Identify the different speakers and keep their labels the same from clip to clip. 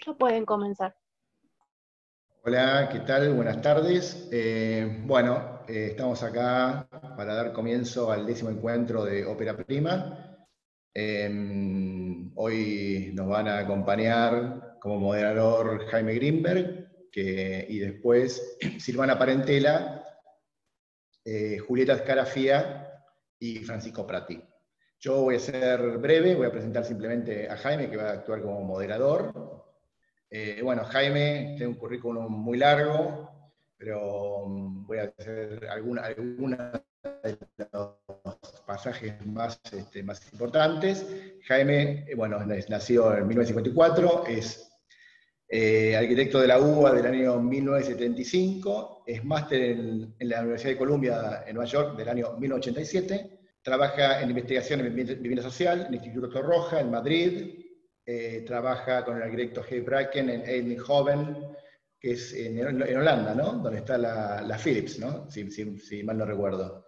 Speaker 1: Ya pueden comenzar.
Speaker 2: Hola, ¿qué tal? Buenas tardes. Estamos acá para dar comienzo al 10º encuentro de Ópera Prima. Hoy nos van a acompañar como moderador Jaime Greenberg y después Silvana Parentela, Julieta Scarafía y Francisco Prati. Yo voy a ser breve, voy a presentar simplemente a Jaime, que va a actuar como moderador. Jaime tiene un currículum muy largo, pero voy a hacer algunos de los pasajes más importantes. Jaime, nació en 1954, es arquitecto de la UBA del año 1975, es máster en la Universidad de Columbia en Nueva York del año 1987, trabaja en investigación en vivienda social en el Instituto Torroja en Madrid. Trabaja con el arquitecto G. Bracken en Eindhoven, que es en Holanda, ¿no? Donde está la Philips, ¿no? Si mal no recuerdo.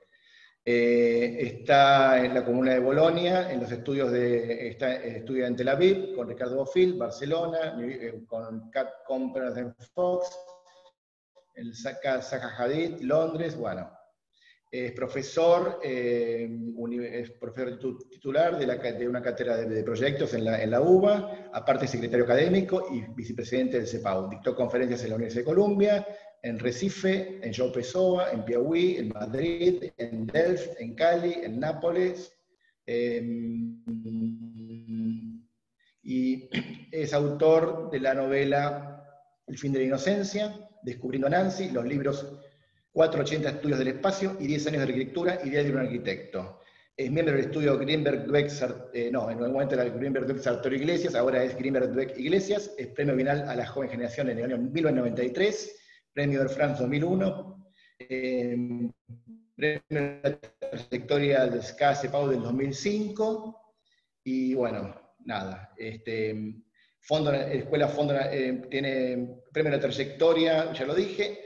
Speaker 2: Está en la comuna de Bolonia, en los estudios estudia en Tel Aviv, con Ricardo Bofill, Barcelona, con Cat Compras en Fox, en Zaha Hadid, Londres, bueno. Es profesor titular de una cátedra de proyectos en la UBA, aparte secretario académico y vicepresidente del CEPAU. Dictó conferencias en la Universidad de Columbia, en Recife, en João Pessoa, en Piauí, en Madrid, en Delft, en Cali, en Nápoles. Y es autor de la novela El fin de la inocencia, Descubriendo a Nancy, los libros 480 estudios del espacio y 10 años de arquitectura y diario de un arquitecto. Es miembro del estudio Greenberg-Dweck, en algún momento era Greenberg-Dweck Sartori Iglesias, ahora es Greenberg-Dweck Iglesias, es premio bienal a la joven generación en el año 1993, premio de France 2001, premio de la trayectoria del SCA CEPAU del 2005, y bueno, nada, Escuela Fondo tiene premio de la trayectoria, ya lo dije,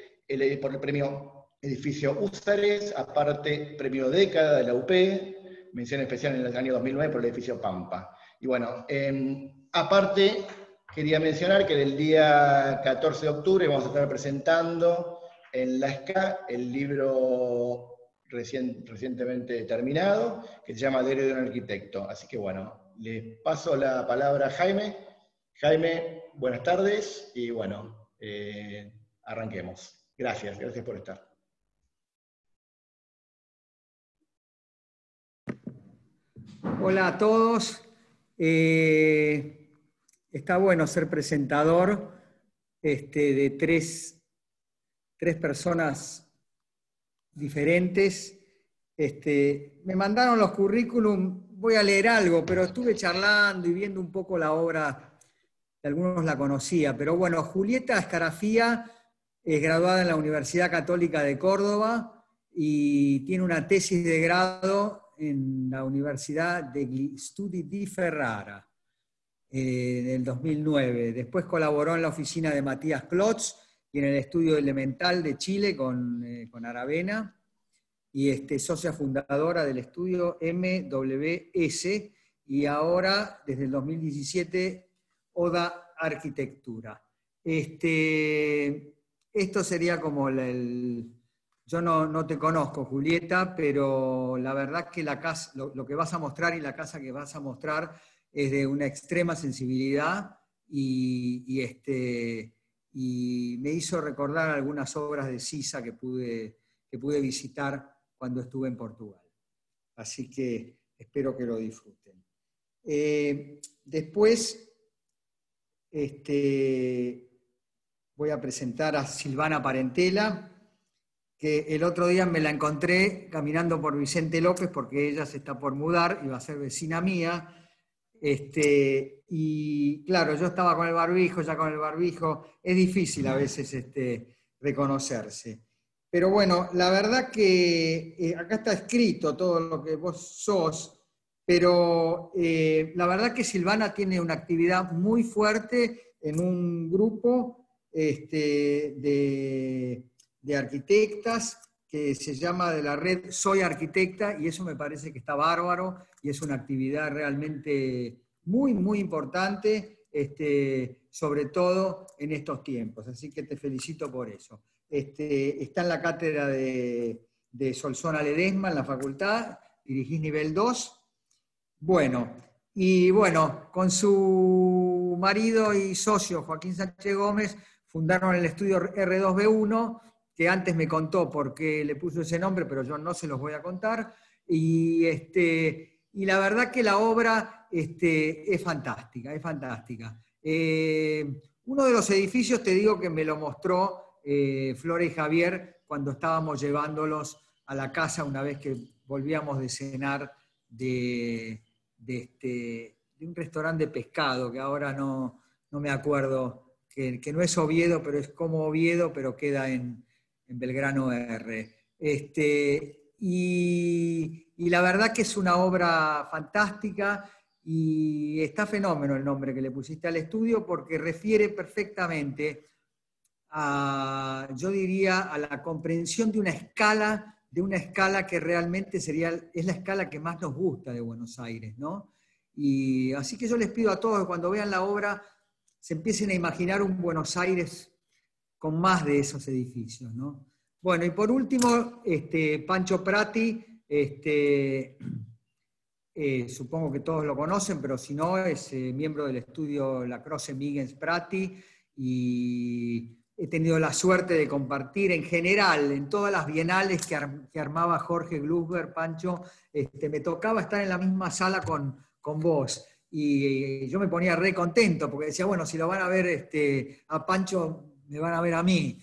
Speaker 2: por el premio Edificio Húsares, aparte premio Década de la UP, mención especial en el año 2009 por el edificio Pampa. Y bueno, aparte quería mencionar que el día 14 de octubre vamos a estar presentando en la SCA el libro recientemente terminado, que se llama Diario de un arquitecto. Así que bueno, les paso la palabra a Jaime. Jaime, buenas tardes y bueno, arranquemos. Gracias por estar.
Speaker 3: Hola a todos. Está bueno ser presentador de tres personas diferentes. Me mandaron los currículum, voy a leer algo, pero estuve charlando y viendo un poco la obra, algunos la conocía, pero bueno, Julieta Scarafía es graduada en la Universidad Católica de Córdoba y tiene una tesis de grado en la Universidad degli Studi di Ferrara, en el 2009. Después colaboró en la oficina de Matías Klotz y en el Estudio Elemental de Chile con Aravena, y socia fundadora del estudio MWS, y ahora, desde el 2017, Oda Arquitectura. Esto sería como yo no te conozco, Julieta, pero la verdad que la casa, lo que vas a mostrar y la casa que vas a mostrar es de una extrema sensibilidad y me hizo recordar algunas obras de Sisa que pude visitar cuando estuve en Portugal. Así que espero que lo disfruten. Después voy a presentar a Silvana Parentela, que el otro día me la encontré caminando por Vicente López porque ella se está por mudar y va a ser vecina mía. Y claro, yo estaba con el barbijo, es difícil a veces reconocerse. Pero bueno, la verdad que acá está escrito todo lo que vos sos, pero la verdad que Silvana tiene una actividad muy fuerte en un grupo de arquitectas que se llama de la red Soy Arquitecta, y eso me parece que está bárbaro, y es una actividad realmente muy, muy importante. sobre todo en estos tiempos. Así que te felicito por eso. Está en la cátedra de Solsona Ledesma, en la facultad, dirigís nivel 2. Bueno, y bueno, con su marido y socio, Joaquín Sánchez Gómez, fundaron el estudio R2B1, que antes me contó por qué le puso ese nombre, pero yo no se los voy a contar. Y la verdad que la obra es fantástica, es fantástica. Uno de los edificios, te digo que me lo mostró Flora y Javier cuando estábamos llevándolos a la casa una vez que volvíamos de cenar de un restaurante de pescado, que ahora no me acuerdo, que no es Oviedo, pero es como Oviedo, pero queda en Belgrano R. Y la verdad que es una obra fantástica y está fenómeno el nombre que le pusiste al estudio porque refiere perfectamente yo diría, a la comprensión de una escala que realmente es la escala que más nos gusta de Buenos Aires, ¿no? Y así que yo les pido a todos que cuando vean la obra se empiecen a imaginar un Buenos Aires con más de esos edificios, ¿no? Bueno, y por último, Pancho Prati, supongo que todos lo conocen, pero si no, es miembro del estudio La Croce Migens Prati, y he tenido la suerte de compartir en general, en todas las bienales que armaba Jorge Glusberg, Pancho, me tocaba estar en la misma sala con vos. Y yo me ponía re contento, porque decía, bueno, si lo van a ver a Pancho, me van a ver a mí.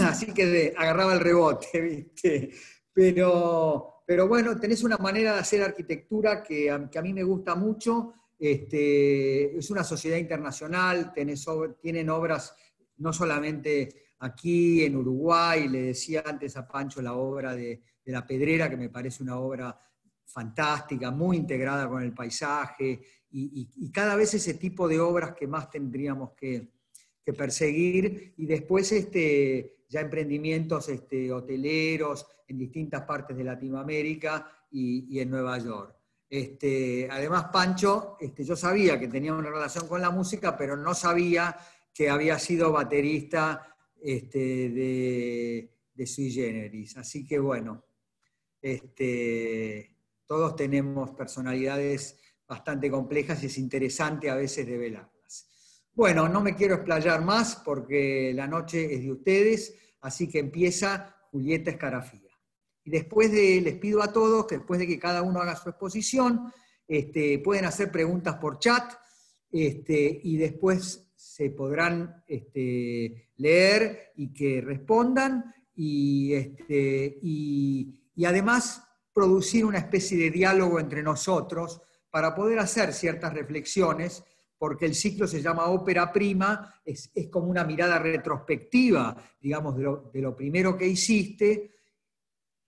Speaker 3: Así que agarraba el rebote, ¿viste? Pero bueno, tenés una manera de hacer arquitectura que a mí me gusta mucho. Es una sociedad internacional, tienen obras no solamente aquí en Uruguay, le decía antes a Pancho la obra de La Pedrera, que me parece una obra fantástica, muy integrada con el paisaje, y cada vez ese tipo de obras que más tendríamos que perseguir, y después ya emprendimientos hoteleros en distintas partes de Latinoamérica y en Nueva York. Además, Pancho, yo sabía que tenía una relación con la música, pero no sabía que había sido baterista de Sui Generis. Así que bueno, todos tenemos personalidades bastante complejas y es interesante a veces develarlas. Bueno, no me quiero explayar más porque la noche es de ustedes, así que empieza Julieta Escarafía. Y les pido a todos que después de que cada uno haga su exposición, pueden hacer preguntas por chat, y después se podrán leer y que respondan, y además producir una especie de diálogo entre nosotros para poder hacer ciertas reflexiones, porque el ciclo se llama Ópera Prima, es como una mirada retrospectiva, digamos, de lo primero que hiciste,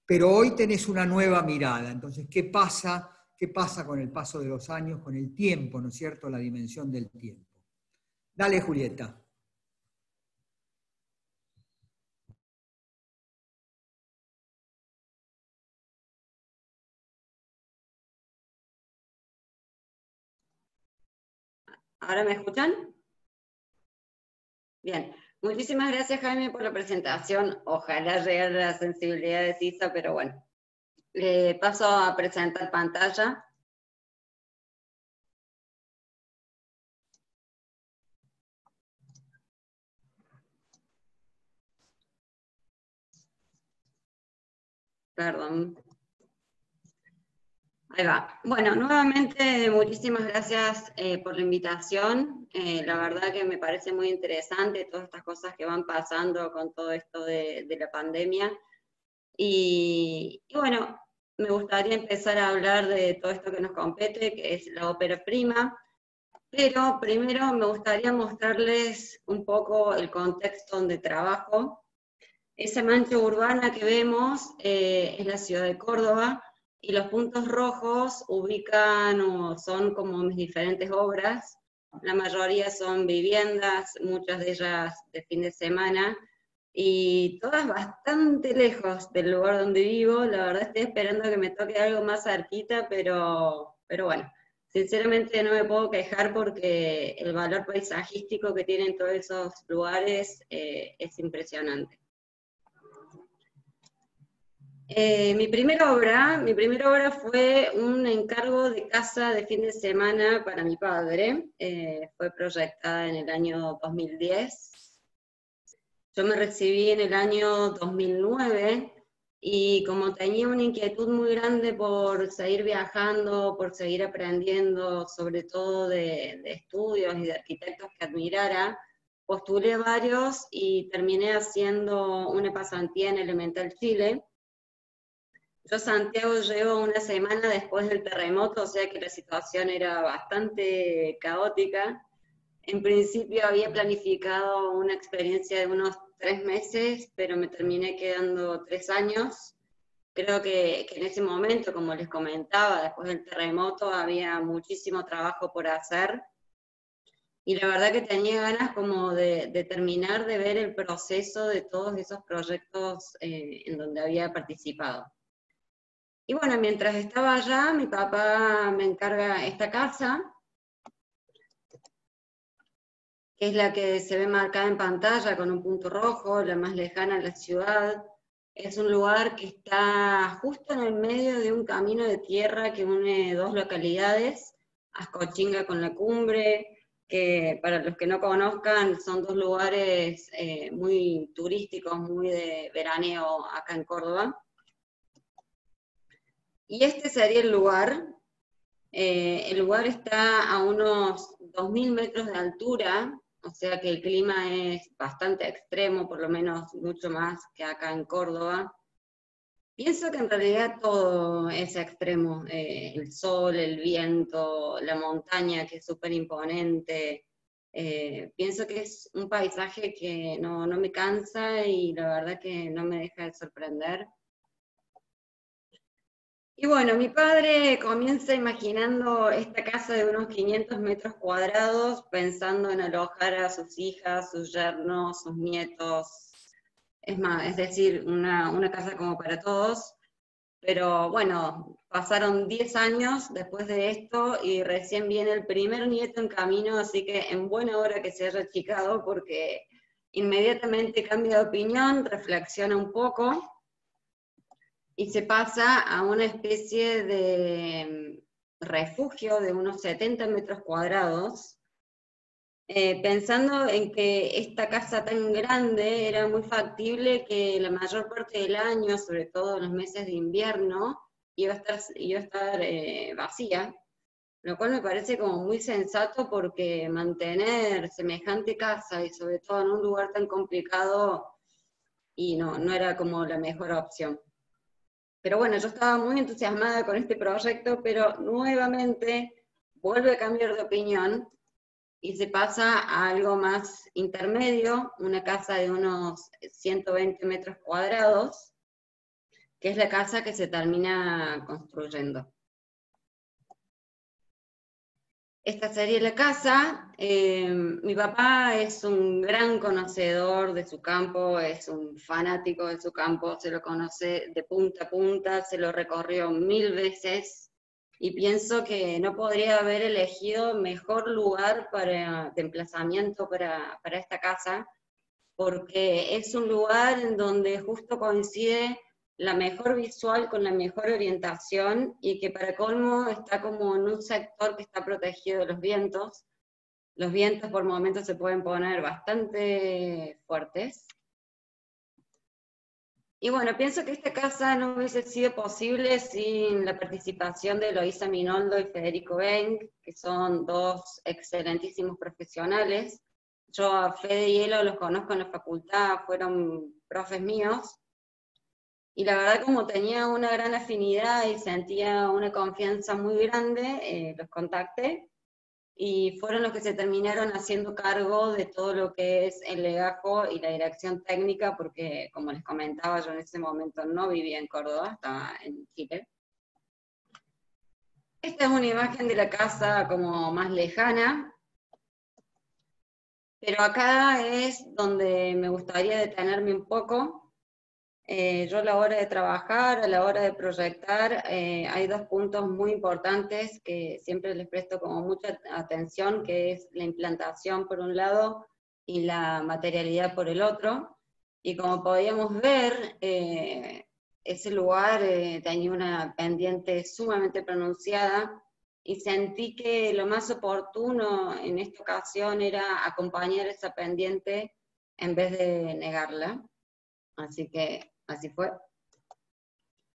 Speaker 3: pero hoy tenés una nueva mirada. Entonces, ¿qué pasa con el paso de los años, con el tiempo, ¿no es cierto?, la dimensión del tiempo. Dale, Julieta.
Speaker 1: ¿Ahora me escuchan? Bien. Muchísimas gracias, Jaime, por la presentación. Ojalá llegue la sensibilidad de Sisa, pero bueno. Paso a presentar pantalla. Perdón. Ahí va. Bueno, nuevamente muchísimas gracias por la invitación. La verdad que me parece muy interesante todas estas cosas que van pasando con todo esto de la pandemia. Y bueno, me gustaría empezar a hablar de todo esto que nos compete, que es la ópera prima. Pero primero me gustaría mostrarles un poco el contexto donde trabajo. Esa mancha urbana que vemos es la ciudad de Córdoba, y los puntos rojos ubican o son como mis diferentes obras. La mayoría son viviendas, muchas de ellas de fin de semana, y todas bastante lejos del lugar donde vivo. La verdad estoy esperando que me toque algo más cerquita, pero bueno, sinceramente no me puedo quejar porque el valor paisajístico que tienen todos esos lugares es impresionante. Mi primera obra fue un encargo de casa de fin de semana para mi padre, fue proyectada en el año 2010. Yo me recibí en el año 2009 y como tenía una inquietud muy grande por seguir viajando, por seguir aprendiendo, sobre todo de estudios y de arquitectos que admirara, postulé varios y terminé haciendo una pasantía en Elemental Chile. Yo a Santiago llego una semana después del terremoto, o sea que la situación era bastante caótica. En principio había planificado una experiencia de unos 3 meses, pero me terminé quedando 3 años. Creo que en ese momento, como les comentaba, después del terremoto había muchísimo trabajo por hacer. Y la verdad que tenía ganas como de terminar de ver el proceso de todos esos proyectos en donde había participado. Y bueno, mientras estaba allá, mi papá me encarga esta casa, que es la que se ve marcada en pantalla con un punto rojo, la más lejana a la ciudad. Es un lugar que está justo en el medio de un camino de tierra que une dos localidades, Ascochinga con La Cumbre, que para los que no conozcan son dos lugares muy turísticos, muy de veraneo acá en Córdoba. Y este sería el lugar. El lugar está a unos 2000 metros de altura, o sea que el clima es bastante extremo, por lo menos mucho más que acá en Córdoba. Pienso que en realidad todo es extremo, el sol, el viento, la montaña que es súper imponente. Pienso que es un paisaje que no me cansa y la verdad que no me deja de sorprender. Y bueno, mi padre comienza imaginando esta casa de unos 500 metros cuadrados, pensando en alojar a sus hijas, sus yernos, sus nietos, es más, es decir, una casa como para todos. Pero bueno, pasaron 10 años después de esto y recién viene el primer nieto en camino, así que en buena hora que se haya achicado porque inmediatamente cambia de opinión, reflexiona un poco y se pasa a una especie de refugio de unos 70 metros cuadrados, pensando en que esta casa tan grande era muy factible que la mayor parte del año, sobre todo en los meses de invierno, iba a estar vacía, lo cual me parece como muy sensato porque mantener semejante casa y sobre todo en un lugar tan complicado y no era como la mejor opción. Pero bueno, yo estaba muy entusiasmada con este proyecto, pero nuevamente vuelve a cambiar de opinión y se pasa a algo más intermedio, una casa de unos 120 metros cuadrados, que es la casa que se termina construyendo. Esta sería la casa. Mi papá es un gran conocedor de su campo, es un fanático de su campo, se lo conoce de punta a punta, se lo recorrió 1000 veces y pienso que no podría haber elegido mejor lugar de emplazamiento para esta casa, porque es un lugar en donde justo coincide la mejor visual con la mejor orientación y que para colmo está como en un sector que está protegido de los vientos. Los vientos por momentos se pueden poner bastante fuertes. Y bueno, pienso que esta casa no hubiese sido posible sin la participación de Eloísa Minoldo y Federico Beng, que son dos excelentísimos profesionales. Yo a Fede y Elo los conozco en la facultad, fueron profes míos, y la verdad como tenía una gran afinidad y sentía una confianza muy grande, los contacté, y fueron los que se terminaron haciendo cargo de todo lo que es el legajo y la dirección técnica, porque como les comentaba, yo en ese momento no vivía en Córdoba, estaba en Chile. Esta es una imagen de la casa como más lejana, pero acá es donde me gustaría detenerme un poco, Yo a la hora de trabajar, a la hora de proyectar, hay dos puntos muy importantes que siempre les presto como mucha atención, que es la implantación por un lado y la materialidad por el otro. Y como podíamos ver, ese lugar tenía una pendiente sumamente pronunciada y sentí que lo más oportuno en esta ocasión era acompañar esa pendiente en vez de negarla. Así que así fue.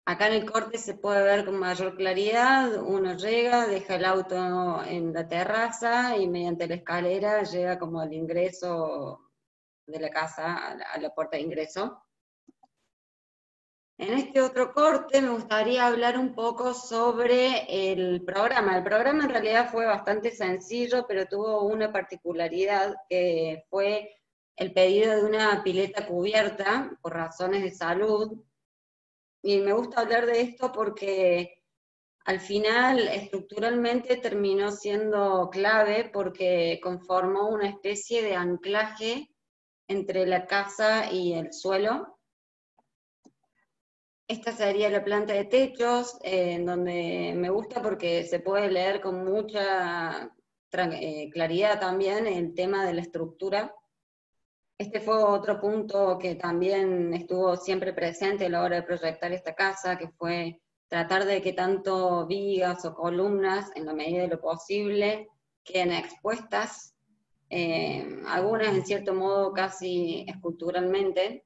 Speaker 1: Acá en el corte se puede ver con mayor claridad, uno llega, deja el auto en la terraza y mediante la escalera llega como al ingreso de la casa, a la puerta de ingreso. En este otro corte me gustaría hablar un poco sobre el programa. El programa en realidad fue bastante sencillo, pero tuvo una particularidad que fue el pedido de una pileta cubierta por razones de salud. Y me gusta hablar de esto porque al final estructuralmente terminó siendo clave porque conformó una especie de anclaje entre la casa y el suelo. Esta sería la planta de techos, en donde me gusta porque se puede leer con mucha claridad también el tema de la estructura. Este fue otro punto que también estuvo siempre presente a la hora de proyectar esta casa, que fue tratar de que tanto vigas o columnas, en la medida de lo posible, queden expuestas, algunas en cierto modo casi esculturalmente.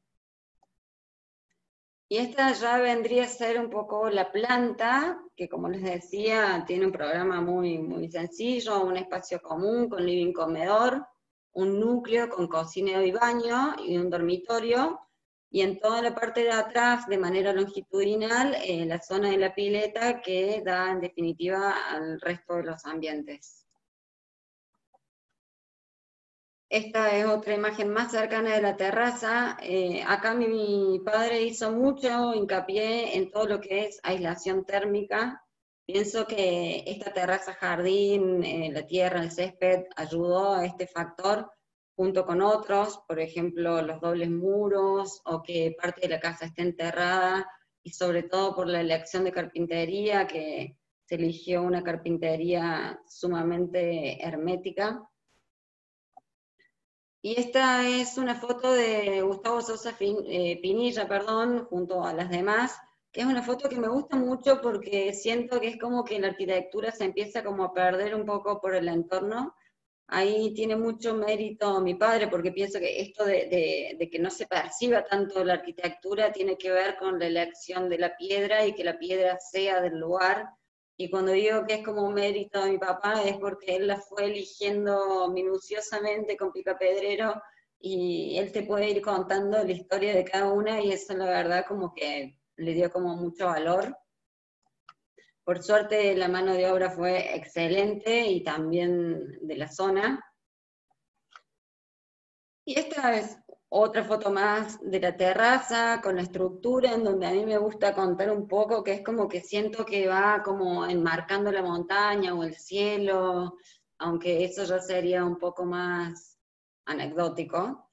Speaker 1: Y esta ya vendría a ser un poco la planta, que como les decía, tiene un programa muy, muy sencillo, un espacio común con living comedor, un núcleo con cocina y baño y un dormitorio, y en toda la parte de atrás, de manera longitudinal, la zona de la pileta que da en definitiva al resto de los ambientes. Esta es otra imagen más cercana de la terraza. Acá mi padre hizo mucho hincapié en todo lo que es aislación térmica. Pienso que esta terraza jardín, la tierra, el césped, ayudó a este factor junto con otros, por ejemplo, los dobles muros, o que parte de la casa esté enterrada, y sobre todo por la elección de carpintería, que se eligió una carpintería sumamente hermética. Y esta es una foto de Gustavo Sosa Pinilla, perdón, junto a las demás, que es una foto que me gusta mucho porque siento que es como que la arquitectura se empieza como a perder un poco por el entorno. Ahí tiene mucho mérito mi padre, porque pienso que esto de que no se perciba tanto la arquitectura tiene que ver con la elección de la piedra y que la piedra sea del lugar. Y cuando digo que es como un mérito de mi papá, es porque él la fue eligiendo minuciosamente con picapedrero, y él te puede ir contando la historia de cada una, y eso la verdad como que le dio como mucho valor. Por suerte la mano de obra fue excelente y también de la zona. Y esta es otra foto más de la terraza, con la estructura, en donde a mí me gusta contar un poco, que es como que siento que va como enmarcando la montaña o el cielo, aunque eso ya sería un poco más anecdótico.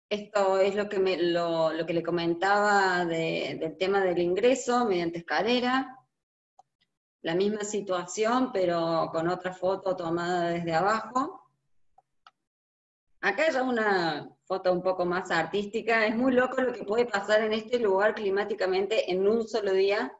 Speaker 1: Esto es lo que, lo que le comentaba del tema del ingreso mediante escalera. La misma situación, pero con otra foto tomada desde abajo. Acá ya una foto un poco más artística. Es muy loco lo que puede pasar en este lugar climáticamente en un solo día.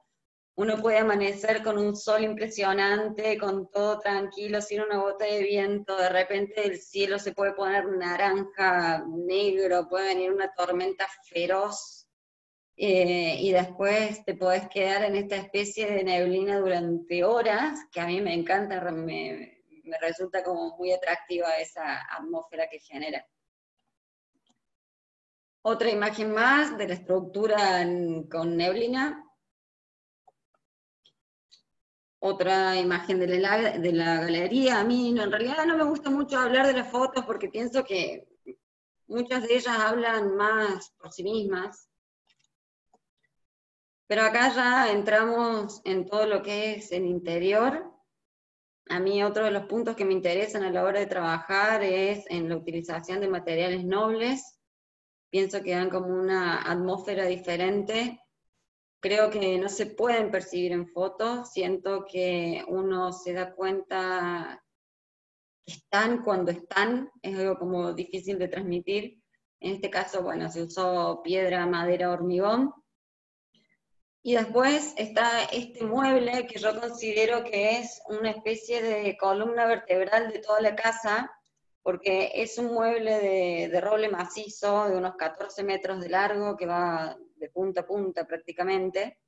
Speaker 1: Uno puede amanecer con un sol impresionante, con todo tranquilo, sin una gota de viento. De repente el cielo se puede poner naranja, negro, puede venir una tormenta feroz. Y después te podés quedar en esta especie de neblina durante horas, que a mí me encanta, me resulta como muy atractiva esa atmósfera que genera. Otra imagen más de la estructura con neblina. Otra imagen de la galería. A mí en realidad no me gusta mucho hablar de las fotos porque pienso que muchas de ellas hablan más por sí mismas. Pero acá ya entramos en todo lo que es el interior. A mí otro de los puntos que me interesan a la hora de trabajar es en la utilización de materiales nobles. pienso que dan como una atmósfera diferente. Creo que no se pueden percibir en fotos, siento que uno se da cuenta que están cuando están, es algo como difícil de transmitir. En este caso, bueno, se usó piedra, madera, hormigón. Y después está este mueble que yo considero que es una especie de columna vertebral de toda la casa, porque es un mueble de roble macizo de unos 14 metros de largo que va de punta a punta prácticamente,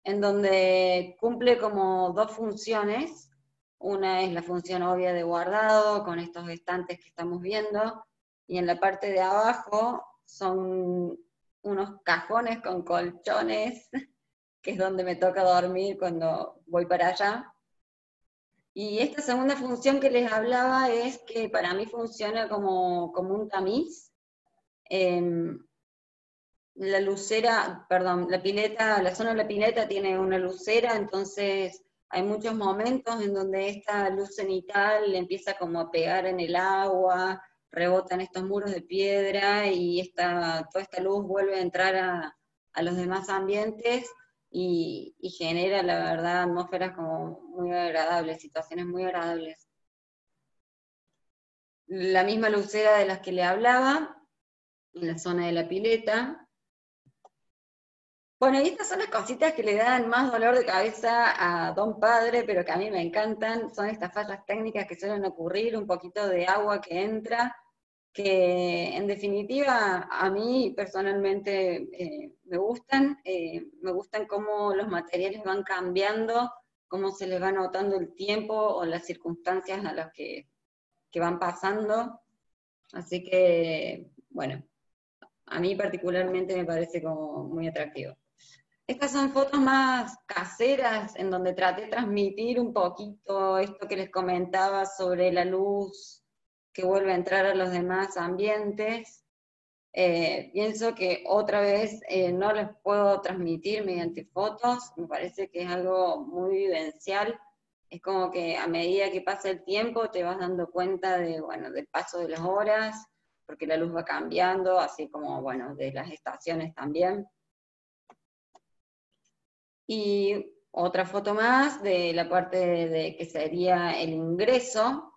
Speaker 1: en donde cumple como dos funciones. Una es la función obvia de guardado, con estos estantes que estamos viendo, y en la parte de abajo son unos cajones con colchones, que es donde me toca dormir cuando voy para allá. Y esta segunda función que les hablaba es que para mí funciona como un tamiz. La lucera, perdón, la pileta, la zona de la pileta tiene una lucera, entonces hay muchos momentos en donde esta luz cenital empieza como a pegar en el agua, rebota en estos muros de piedra y toda esta luz vuelve a entrar a los demás ambientes y genera, la verdad, atmósferas como muy agradables, situaciones muy agradables. La misma lucera de las que le hablaba, en la zona de la pileta. Bueno, y estas son las cositas que le dan más dolor de cabeza a Don Padre, pero que a mí me encantan, son estas fallas técnicas que suelen ocurrir, un poquito de agua que entra, que en definitiva a mí personalmente me gustan cómo los materiales van cambiando, cómo se les va notando el tiempo o las circunstancias a las que van pasando, así que, bueno, a mí particularmente me parece como muy atractivo. Estas son fotos más caseras, en donde traté de transmitir un poquito esto que les comentaba sobre la luz que vuelve a entrar a los demás ambientes. Pienso que otra vez no les puedo transmitir mediante fotos, me parece que es algo muy vivencial. Es como que a medida que pasa el tiempo te vas dando cuenta de, bueno, del paso de las horas, porque la luz va cambiando, así como, bueno, de las estaciones también. Y otra foto más de la parte de que sería el ingreso.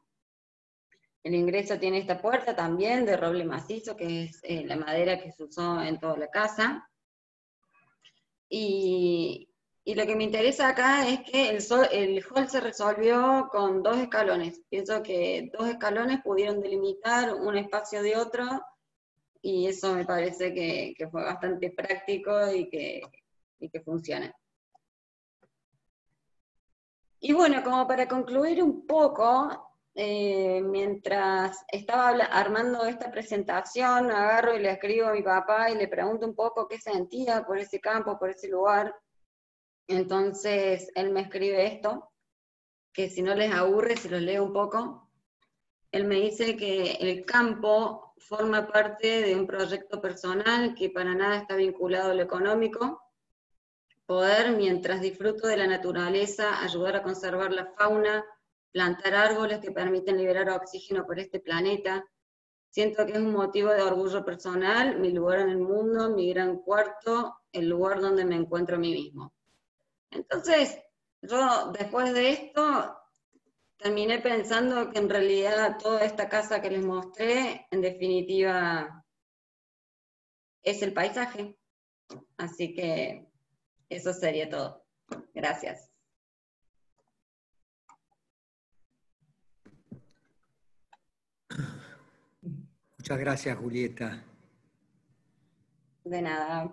Speaker 1: El ingreso tiene esta puerta también de roble macizo, que es la madera que se usó en toda la casa. Y lo que me interesa acá es que el hall se resolvió con 2 escalones. Pienso que 2 escalones pudieron delimitar un espacio de otro, y eso me parece que fue bastante práctico y que funciona. Y bueno, como para concluir un poco, mientras estaba armando esta presentación, agarro y le escribo a mi papá y le pregunto un poco qué sentía por ese campo, por ese lugar. Entonces él me escribe esto, que si no les aburre, se los leo un poco. Él me dice que el campo forma parte de un proyecto personal que para nada está vinculado a lo económico. Poder, mientras disfruto de la naturaleza, ayudar a conservar la fauna, plantar árboles que permiten liberar oxígeno por este planeta. Siento que es un motivo de orgullo personal, mi lugar en el mundo, mi gran cuarto, el lugar donde me encuentro a mí mismo. Entonces, yo después de esto terminé pensando que en realidad toda esta casa que les mostré, en definitiva, es el paisaje. Así que eso sería todo. Gracias.
Speaker 3: Muchas gracias, Julieta.
Speaker 1: De nada.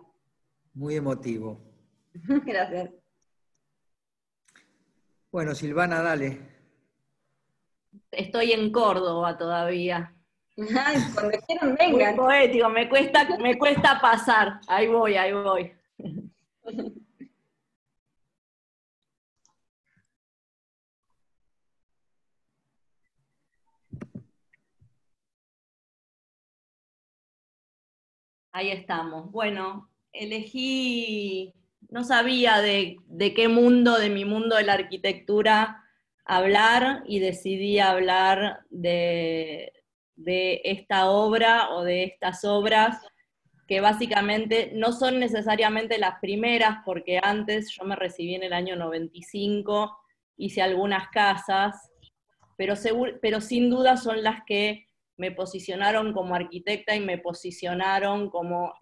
Speaker 3: Muy emotivo.
Speaker 1: Gracias.
Speaker 3: Bueno, Silvana, dale.
Speaker 4: Estoy en Córdoba todavía.
Speaker 1: Ay, cuando quieran vengan.
Speaker 4: Muy poético, me cuesta pasar. Ahí voy, ahí voy. Ahí estamos. Bueno, elegí, no sabía de qué mundo, de mi mundo de la arquitectura hablar, y decidí hablar de de esta obra o de estas obras, que básicamente no son necesariamente las primeras, porque antes yo me recibí en el año 95, hice algunas casas, pero sin duda son las que me posicionaron como arquitecta y me posicionaron como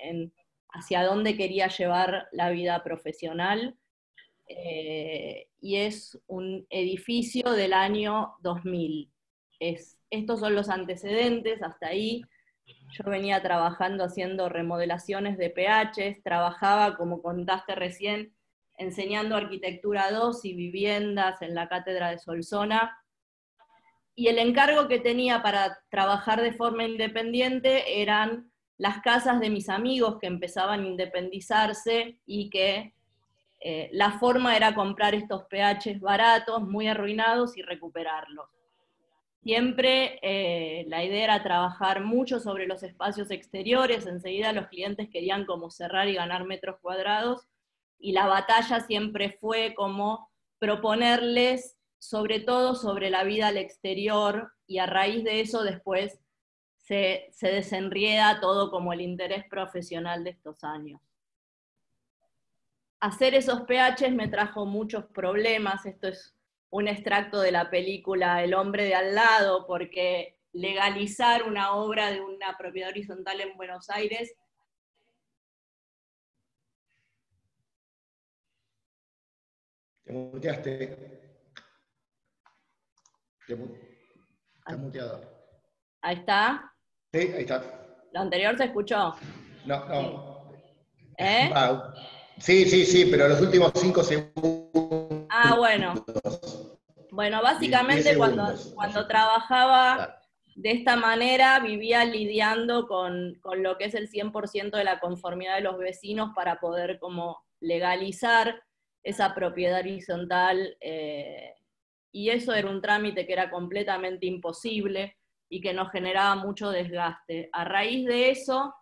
Speaker 4: hacia dónde quería llevar la vida profesional. Y es un edificio del año 2000. Estos son los antecedentes, hasta ahí. Yo venía trabajando haciendo remodelaciones de PHs, trabajaba, como contaste recién, enseñando arquitectura 2 y viviendas en la cátedra de Solsona, y el encargo que tenía para trabajar de forma independiente eran las casas de mis amigos que empezaban a independizarse y que la forma era comprar estos PHs baratos, muy arruinados, y recuperarlos. Siempre la idea era trabajar mucho sobre los espacios exteriores, enseguida los clientes querían como cerrar y ganar metros cuadrados, y la batalla siempre fue como proponerles sobre todo sobre la vida al exterior, y a raíz de eso después se desenrieda todo como el interés profesional de estos años. Hacer esos PHs me trajo muchos problemas. Esto es un extracto de la película El hombre de al lado, porque legalizar una obra de una propiedad horizontal en Buenos Aires
Speaker 2: Te muteaste. Está muteado.
Speaker 4: Ahí está.
Speaker 2: Sí, ahí está.
Speaker 4: ¿Lo anterior se escuchó?
Speaker 2: No, no.
Speaker 4: ¿Eh?
Speaker 2: Sí, pero los últimos 5 segundos.
Speaker 4: Ah, bueno. Bueno, básicamente cuando trabajaba de esta manera, vivía lidiando con lo que es el 100% de la conformidad de los vecinos para poder como legalizar esa propiedad horizontal, y eso era un trámite que era completamente imposible y que nos generaba mucho desgaste. A raíz de eso,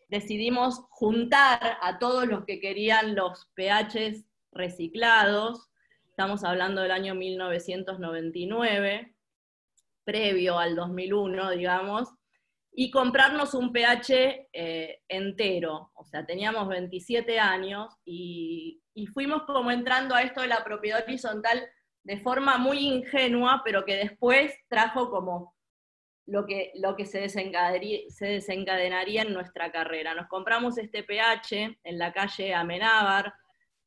Speaker 4: decidimos juntar a todos los que querían los PHs reciclados. Estamos hablando del año 1999, previo al 2001, digamos, y comprarnos un PH entero. O sea, teníamos 27 años y fuimos como entrando a esto de la propiedad horizontal de forma muy ingenua, pero que después trajo como lo que se desencadenaría en nuestra carrera. Nos compramos este PH en la calle Amenábar,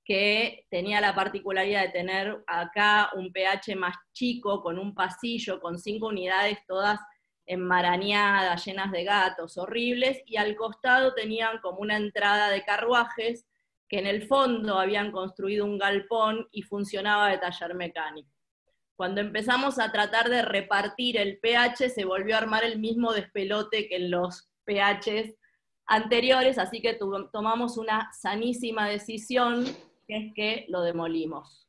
Speaker 4: que tenía la particularidad de tener acá un PH más chico, con un pasillo, con 5 unidades todas enmarañadas, llenas de gatos, horribles, y al costado tenían como una entrada de carruajes, que en el fondo habían construido un galpón y funcionaba de taller mecánico. Cuando empezamos a tratar de repartir el PH, se volvió a armar el mismo despelote que en los PHs anteriores, así que tomamos una sanísima decisión, que es que lo demolimos.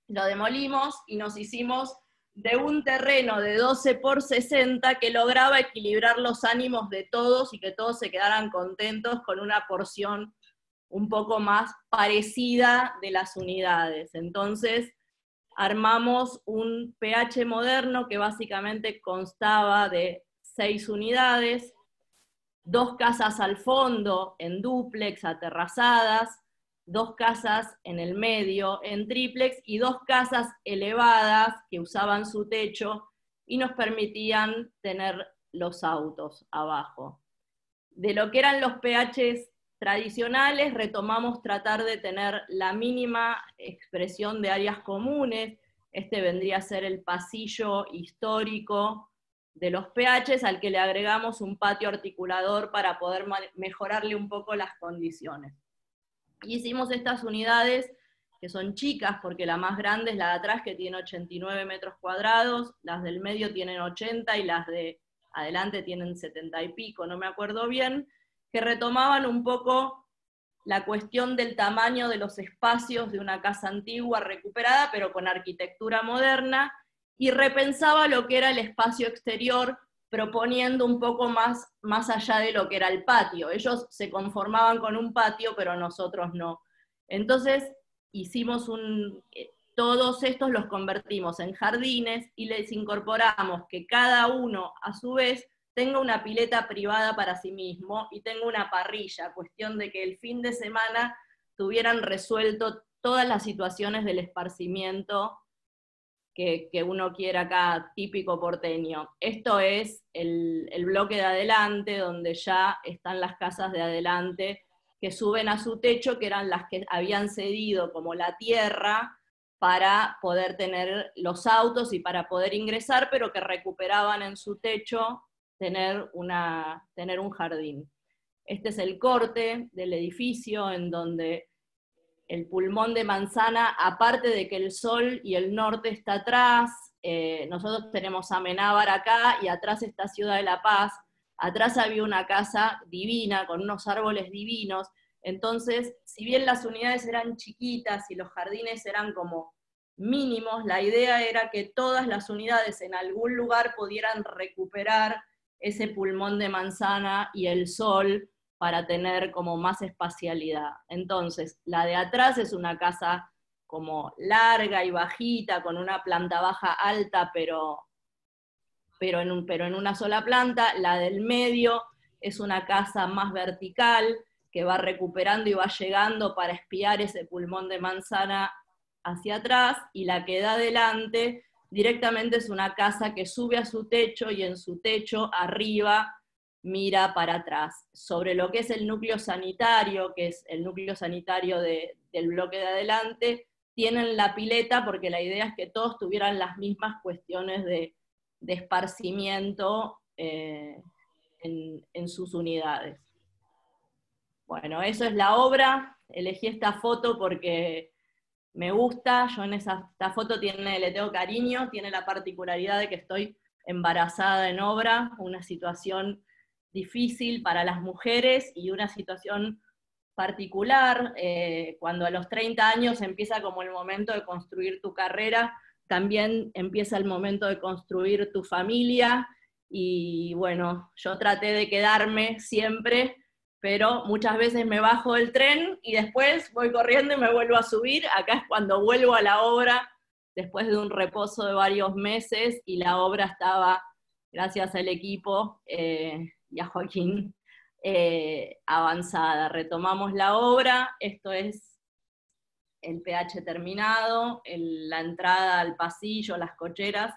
Speaker 4: Lo demolimos y nos hicimos de un terreno de 12 por 60 que lograba equilibrar los ánimos de todos y que todos se quedaran contentos con una porción un poco más parecida de las unidades. Entonces armamos un PH moderno que básicamente constaba de 6 unidades, 2 casas al fondo en dúplex aterrazadas, 2 casas en el medio en tríplex y 2 casas elevadas que usaban su techo y nos permitían tener los autos abajo. De lo que eran los PHs tradicionales, retomamos tratar de tener la mínima expresión de áreas comunes. Este vendría a ser el pasillo histórico de los PHs, al que le agregamos un patio articulador para poder mejorarle un poco las condiciones. Hicimos estas unidades que son chicas, porque la más grande es la de atrás, que tiene 89 metros cuadrados, las del medio tienen 80 y las de adelante tienen 70 y pico, no me acuerdo bien, que retomaban un poco la cuestión del tamaño de los espacios de una casa antigua recuperada, pero con arquitectura moderna, y repensaba lo que era el espacio exterior, proponiendo un poco más allá de lo que era el patio. Ellos se conformaban con un patio, pero nosotros no. Entonces hicimos todos estos los convertimos en jardines y les incorporamos que cada uno a su vez tenga una pileta privada para sí mismo y tenga una parrilla, cuestión de que el fin de semana tuvieran resuelto todas las situaciones del esparcimiento que uno quiera acá, típico porteño. Esto es el bloque de adelante, donde ya están las casas de adelante, que suben a su techo, que eran las que habían cedido como la tierra para poder tener los autos y para poder ingresar, pero que recuperaban en su techo tener un jardín. Este es el corte del edificio, en donde el pulmón de manzana, aparte de que el sol y el norte está atrás, nosotros tenemos Amenábar acá, y atrás está Ciudad de La Paz. Atrás había una casa divina, con unos árboles divinos. Entonces, si bien las unidades eran chiquitas y los jardines eran como mínimos, la idea era que todas las unidades en algún lugar pudieran recuperar ese pulmón de manzana y el sol para tener como más espacialidad. Entonces, la de atrás es una casa como larga y bajita, con una planta baja alta, pero en una sola planta. La del medio es una casa más vertical, que va recuperando y va llegando para espiar ese pulmón de manzana hacia atrás, y la que da adelante directamente es una casa que sube a su techo, y en su techo arriba mira para atrás. Sobre lo que es el núcleo sanitario, que es el núcleo sanitario del bloque de adelante, tienen la pileta, porque la idea es que todos tuvieran las mismas cuestiones de esparcimiento en sus unidades. Bueno, eso es la obra. Elegí esta foto porque me gusta. Yo en esta foto le tengo cariño, tiene la particularidad de que estoy embarazada en obra, una situación difícil para las mujeres y una situación particular. Cuando a los 30 años empieza como el momento de construir tu carrera, también empieza el momento de construir tu familia, y bueno, yo traté de quedarme siempre, pero muchas veces me bajo del tren y después voy corriendo y me vuelvo a subir. Acá es cuando vuelvo a la obra, después de un reposo de varios meses, y la obra estaba, gracias al equipo y a Joaquín, avanzada. Retomamos la obra. Esto es el PH terminado, la entrada al pasillo, las cocheras,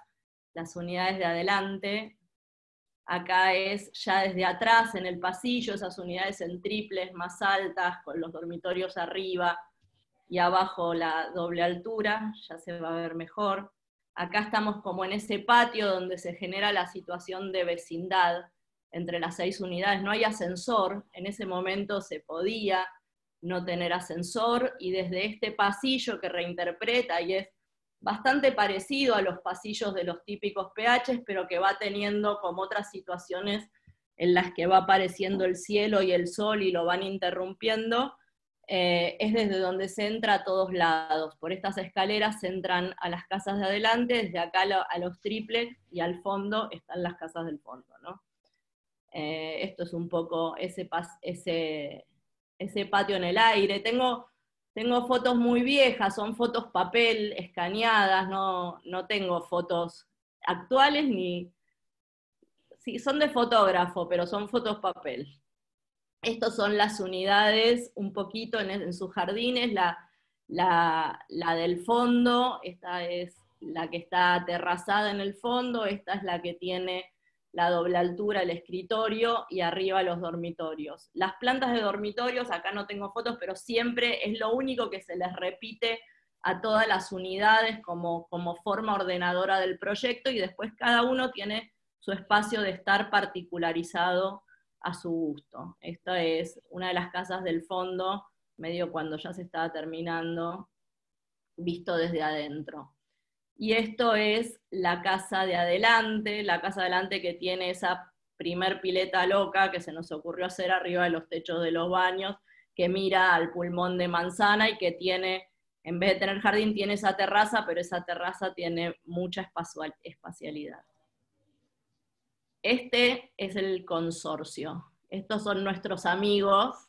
Speaker 4: las unidades de adelante. Acá es ya desde atrás en el pasillo, esas unidades en triples más altas, con los dormitorios arriba y abajo la doble altura, ya se va a ver mejor. Acá estamos como en ese patio donde se genera la situación de vecindad entre las 6 unidades. No hay ascensor, en ese momento se podía no tener ascensor, y desde este pasillo que reinterpreta, y es bastante parecido a los pasillos de los típicos PHs, pero que va teniendo como otras situaciones en las que va apareciendo el cielo y el sol y lo van interrumpiendo, es desde donde se entra a todos lados. Por estas escaleras se entran a las casas de adelante, desde acá a los triples, y al fondo están las casas del fondo, ¿no? Esto es un poco ese patio en el aire. Tengo fotos muy viejas, son fotos papel, escaneadas, no tengo fotos actuales, sí, son de fotógrafo, pero son fotos papel. Estas son las unidades un poquito en sus jardines. La del fondo, esta es la que está terrazada en el fondo, esta es la que tiene la doble altura, el escritorio, y arriba los dormitorios. Las plantas de dormitorios, acá no tengo fotos, pero siempre es lo único que se les repite a todas las unidades como forma ordenadora del proyecto, y después cada uno tiene su espacio de estar particularizado a su gusto. Esta es una de las casas del fondo, medio cuando ya se estaba terminando, visto desde adentro. Y esto es la casa de adelante que tiene esa primer pileta loca que se nos ocurrió hacer arriba de los techos de los baños, que mira al pulmón de manzana, y que tiene, en vez de tener jardín, tiene esa terraza, pero esa terraza tiene mucha espacialidad. Este es el consorcio. Estos son nuestros amigos.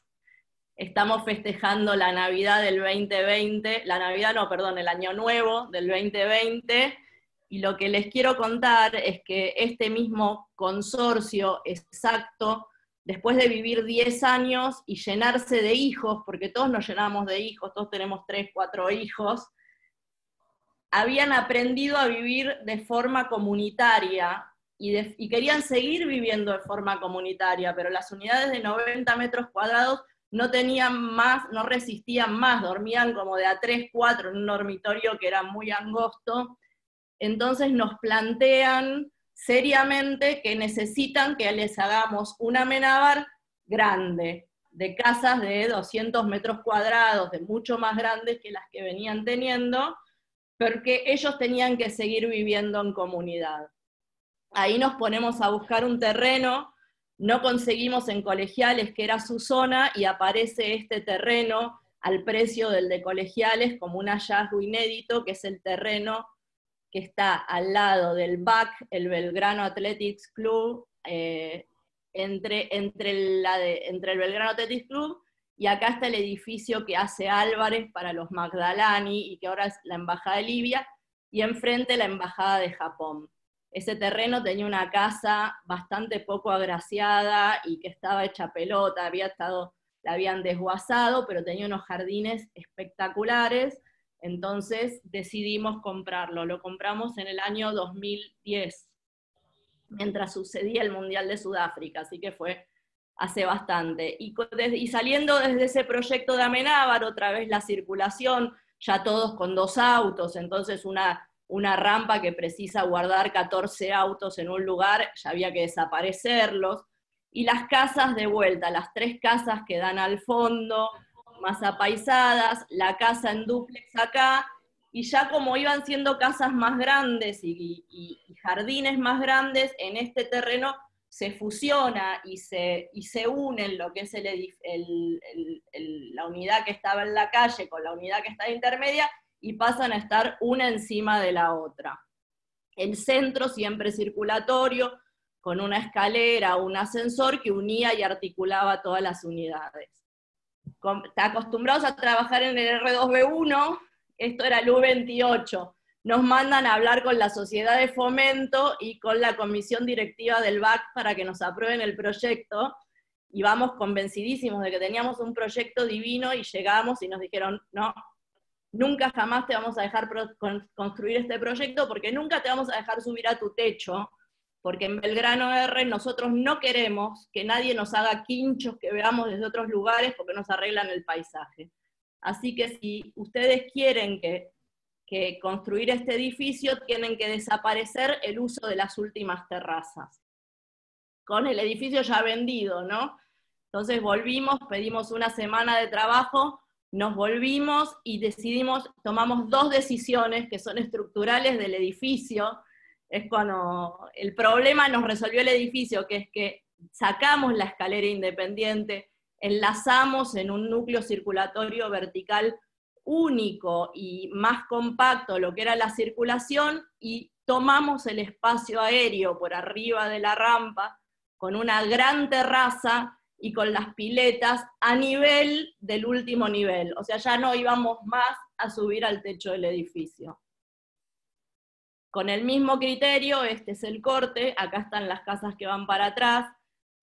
Speaker 4: Estamos festejando la Navidad del 2020, el Año Nuevo del 2020, y lo que les quiero contar es que este mismo consorcio exacto, después de vivir 10 años y llenarse de hijos, porque todos nos llenamos de hijos, todos tenemos 3, 4 hijos, habían aprendido a vivir de forma comunitaria y querían seguir viviendo de forma comunitaria, pero las unidades de 90 metros cuadrados no tenían más, no resistían más, dormían como de a 3, 4 en un dormitorio que era muy angosto. Entonces nos plantean seriamente que necesitan que les hagamos un Amenábar grande, de casas de 200 metros cuadrados, de mucho más grandes que las que venían teniendo, porque ellos tenían que seguir viviendo en comunidad. Ahí nos ponemos a buscar un terreno, no conseguimos en Colegiales, que era su zona, y aparece este terreno al precio del de Colegiales como un hallazgo inédito, que es el terreno que está al lado del BAC, el Belgrano Athletics Club, entre el Belgrano Athletics Club, y acá está el edificio que hace Álvarez para los Magdalani, y que ahora es la Embajada de Libia, y enfrente la Embajada de Japón. Ese terreno tenía una casa bastante poco agraciada, y que estaba hecha pelota, la habían desguazado, pero tenía unos jardines espectaculares. Entonces decidimos comprarlo. Lo compramos en el año 2010, mientras sucedía el Mundial de Sudáfrica, así que fue hace bastante. Y saliendo desde ese proyecto de Amenábar, otra vez la circulación, ya todos con 2 autos, entonces una rampa que precisa guardar 14 autos en un lugar, ya había que desaparecerlos. Y las casas de vuelta, las 3 casas que dan al fondo, más apaisadas, la casa en dúplex acá, y ya como iban siendo casas más grandes y jardines más grandes, en este terreno se fusiona y se unen lo que es la unidad que estaba en la calle con la unidad que está intermedia, y pasan a estar una encima de la otra. El centro siempre circulatorio, con una escalera, un ascensor que unía y articulaba todas las unidades. Acostumbrados a trabajar en el R2B1, esto era el U28, nos mandan a hablar con la sociedad de fomento y con la comisión directiva del BAC para que nos aprueben el proyecto, y vamos convencidísimos de que teníamos un proyecto divino, y llegamos y nos dijeron, no, nunca jamás te vamos a dejar construir este proyecto, porque nunca te vamos a dejar subir a tu techo, porque en Belgrano R nosotros no queremos que nadie nos haga quinchos que veamos desde otros lugares, porque nos arreglan el paisaje. Así que si ustedes quieren que construir este edificio, tienen que desaparecer el uso de las últimas terrazas. Con el edificio ya vendido, ¿no? Entonces volvimos, pedimos una semana de trabajo, nos volvimos y tomamos 2 decisiones que son estructurales del edificio. Es cuando el problema nos resolvió el edificio, que es que sacamos la escalera independiente, enlazamos en un núcleo circulatorio vertical único y más compacto lo que era la circulación, y tomamos el espacio aéreo por arriba de la rampa, con una gran terraza y con las piletas a nivel del último nivel. O sea, ya no íbamos más a subir al techo del edificio. Con el mismo criterio, este es el corte, acá están las casas que van para atrás,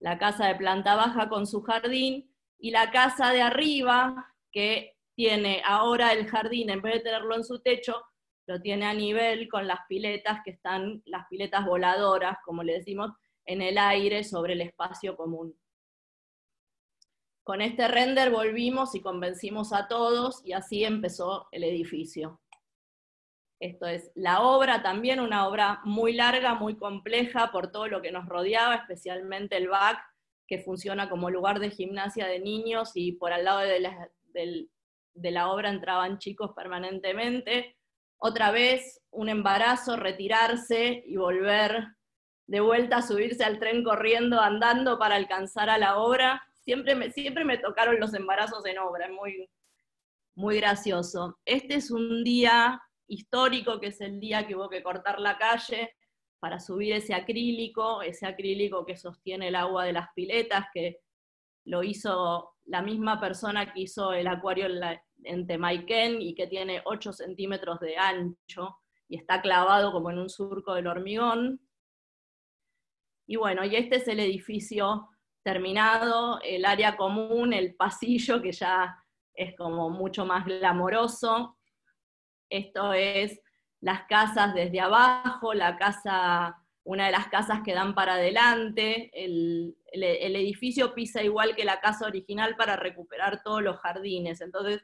Speaker 4: la casa de planta baja con su jardín, y la casa de arriba, que tiene ahora el jardín, en vez de tenerlo en su techo, lo tiene a nivel con las piletas, que están las piletas voladoras, como le decimos, en el aire sobre el espacio común. Con este render volvimos y convencimos a todos, y así empezó el edificio. Esto es la obra, también una obra muy larga, muy compleja por todo lo que nos rodeaba, especialmente el BAC, que funciona como lugar de gimnasia de niños, y por al lado de la obra entraban chicos permanentemente. Otra vez, un embarazo, retirarse y volver de vuelta a subirse al tren corriendo, andando para alcanzar a la obra. Siempre me tocaron los embarazos en obra, es muy, muy gracioso. Este es un día histórico, que es el día que hubo que cortar la calle para subir ese acrílico que sostiene el agua de las piletas, que lo hizo la misma persona que hizo el acuario en Temaiken, y que tiene 8 centímetros de ancho, y está clavado como en un surco del hormigón. Y bueno, y este es el edificio terminado, el área común, el pasillo, que ya es como mucho más glamoroso. Esto es las casas desde abajo, una de las casas que dan para adelante. El edificio pisa igual que la casa original para recuperar todos los jardines. Entonces,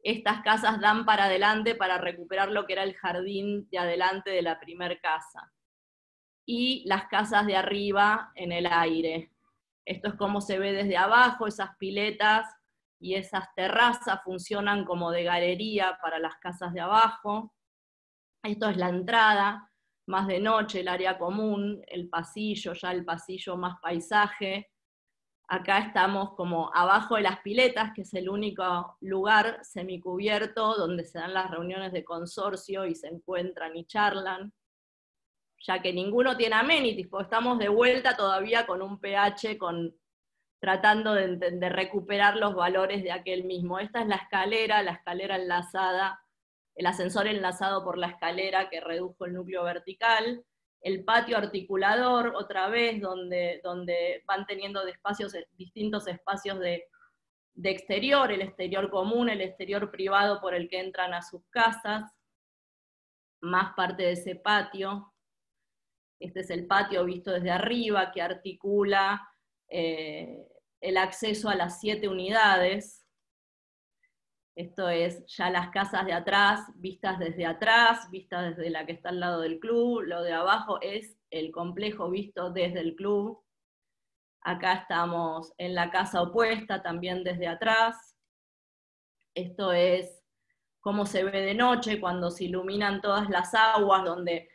Speaker 4: estas casas dan para adelante para recuperar lo que era el jardín de adelante de la primer casa. Y las casas de arriba en el aire. Esto es como se ve desde abajo, esas piletas y esas terrazas funcionan como de galería para las casas de abajo. Esto es la entrada, más de noche, el área común, el pasillo, ya el pasillo más paisaje. Acá estamos como abajo de las piletas, que es el único lugar semicubierto donde se dan las reuniones de consorcio y se encuentran y charlan, ya que ninguno tiene amenities, porque estamos de vuelta todavía con un pH, tratando de recuperar los valores de aquel mismo. Esta es la escalera enlazada, el ascensor enlazado por la escalera que redujo el núcleo vertical, el patio articulador, otra vez, donde van teniendo distintos espacios de exterior, el exterior común, el exterior privado por el que entran a sus casas, más parte de ese patio. Este es el patio visto desde arriba, que articula el acceso a las 7 unidades. Esto es ya las casas de atrás, vistas desde la que está al lado del club. Lo de abajo es el complejo visto desde el club. Acá estamos en la casa opuesta, también desde atrás. Esto es cómo se ve de noche, cuando se iluminan todas las aguas, donde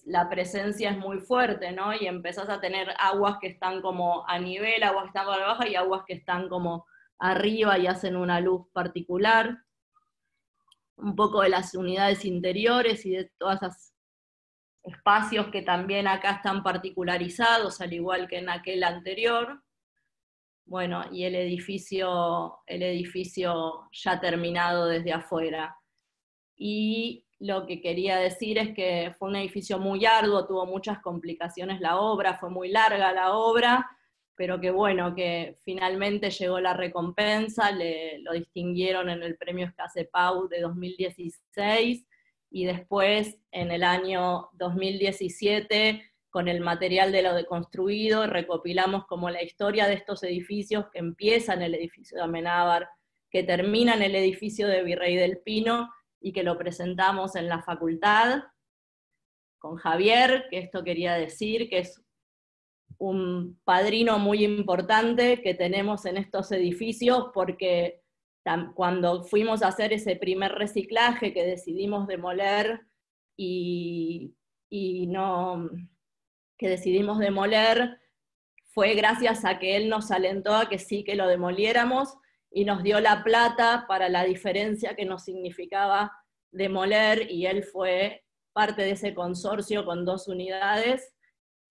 Speaker 4: la presencia es muy fuerte, ¿no? Y empezás a tener aguas que están como a nivel, aguas que están por abajo, y aguas que están como arriba y hacen una luz particular. Un poco de las unidades interiores y de todos esos espacios que también acá están particularizados, al igual que en aquel anterior. Bueno, y el edificio ya terminado desde afuera. Y lo que quería decir es que fue un edificio muy arduo, tuvo muchas complicaciones la obra, fue muy larga la obra, pero que bueno, que finalmente llegó la recompensa, lo distinguieron en el premio Escasepau de 2016, y después en el año 2017, con el material de lo deconstruido, recopilamos como la historia de estos edificios que empiezan en el edificio de Amenábar, que terminan en el edificio de Virrey del Pino, y que lo presentamos en la facultad con Javier, que esto quería decir, que es un padrino muy importante que tenemos en estos edificios, porque cuando fuimos a hacer ese primer reciclaje que decidimos demoler fue gracias a que él nos alentó a que sí, que lo demoliéramos, y nos dio la plata para la diferencia que nos significaba demoler, y él fue parte de ese consorcio con 2 unidades,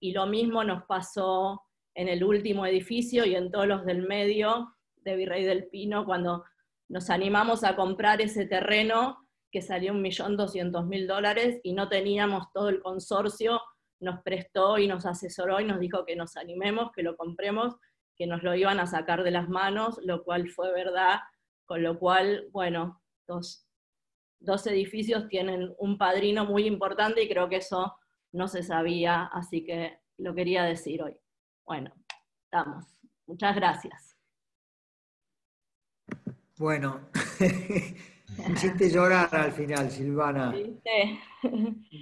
Speaker 4: y lo mismo nos pasó en el último edificio y en todos los del medio de Virrey del Pino, cuando nos animamos a comprar ese terreno, que salió $1.200.000, y no teníamos todo el consorcio, nos prestó y nos asesoró y nos dijo que nos animemos, que lo compremos, que nos lo iban a sacar de las manos, lo cual fue verdad, con lo cual, bueno, dos edificios tienen un padrino muy importante, y creo que eso no se sabía, así que lo quería decir hoy. Bueno, estamos. Muchas gracias.
Speaker 3: Bueno, me hiciste llorar al final, Silvana.
Speaker 4: ¿Viste?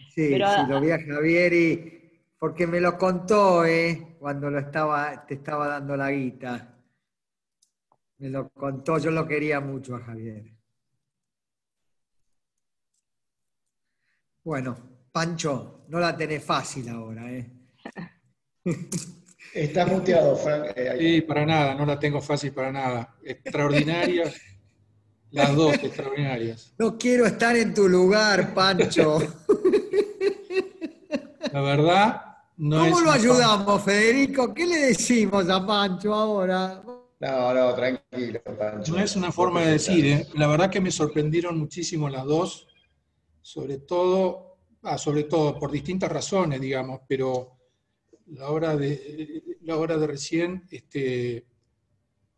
Speaker 3: Sí,
Speaker 4: Pero,
Speaker 3: sí, lo vi a Javier porque me lo contó, cuando te estaba dando la guita. Me lo contó, yo lo quería mucho a Javier. Bueno, Pancho, no la tenés fácil ahora,
Speaker 2: Está muteado, Frank.
Speaker 5: Sí, para nada, no la tengo fácil para nada. Extraordinarias, las 2 extraordinarias.
Speaker 3: No quiero estar en tu lugar, Pancho.
Speaker 5: La verdad, no es...
Speaker 3: ¿Cómo lo ayudamos, Federico? ¿Qué le decimos a Pancho ahora?
Speaker 2: No, tranquilo, Pancho.
Speaker 5: No es una forma de decir, La verdad que me sorprendieron muchísimo las 2, sobre todo sobre todo por distintas razones, digamos, pero la obra de Recién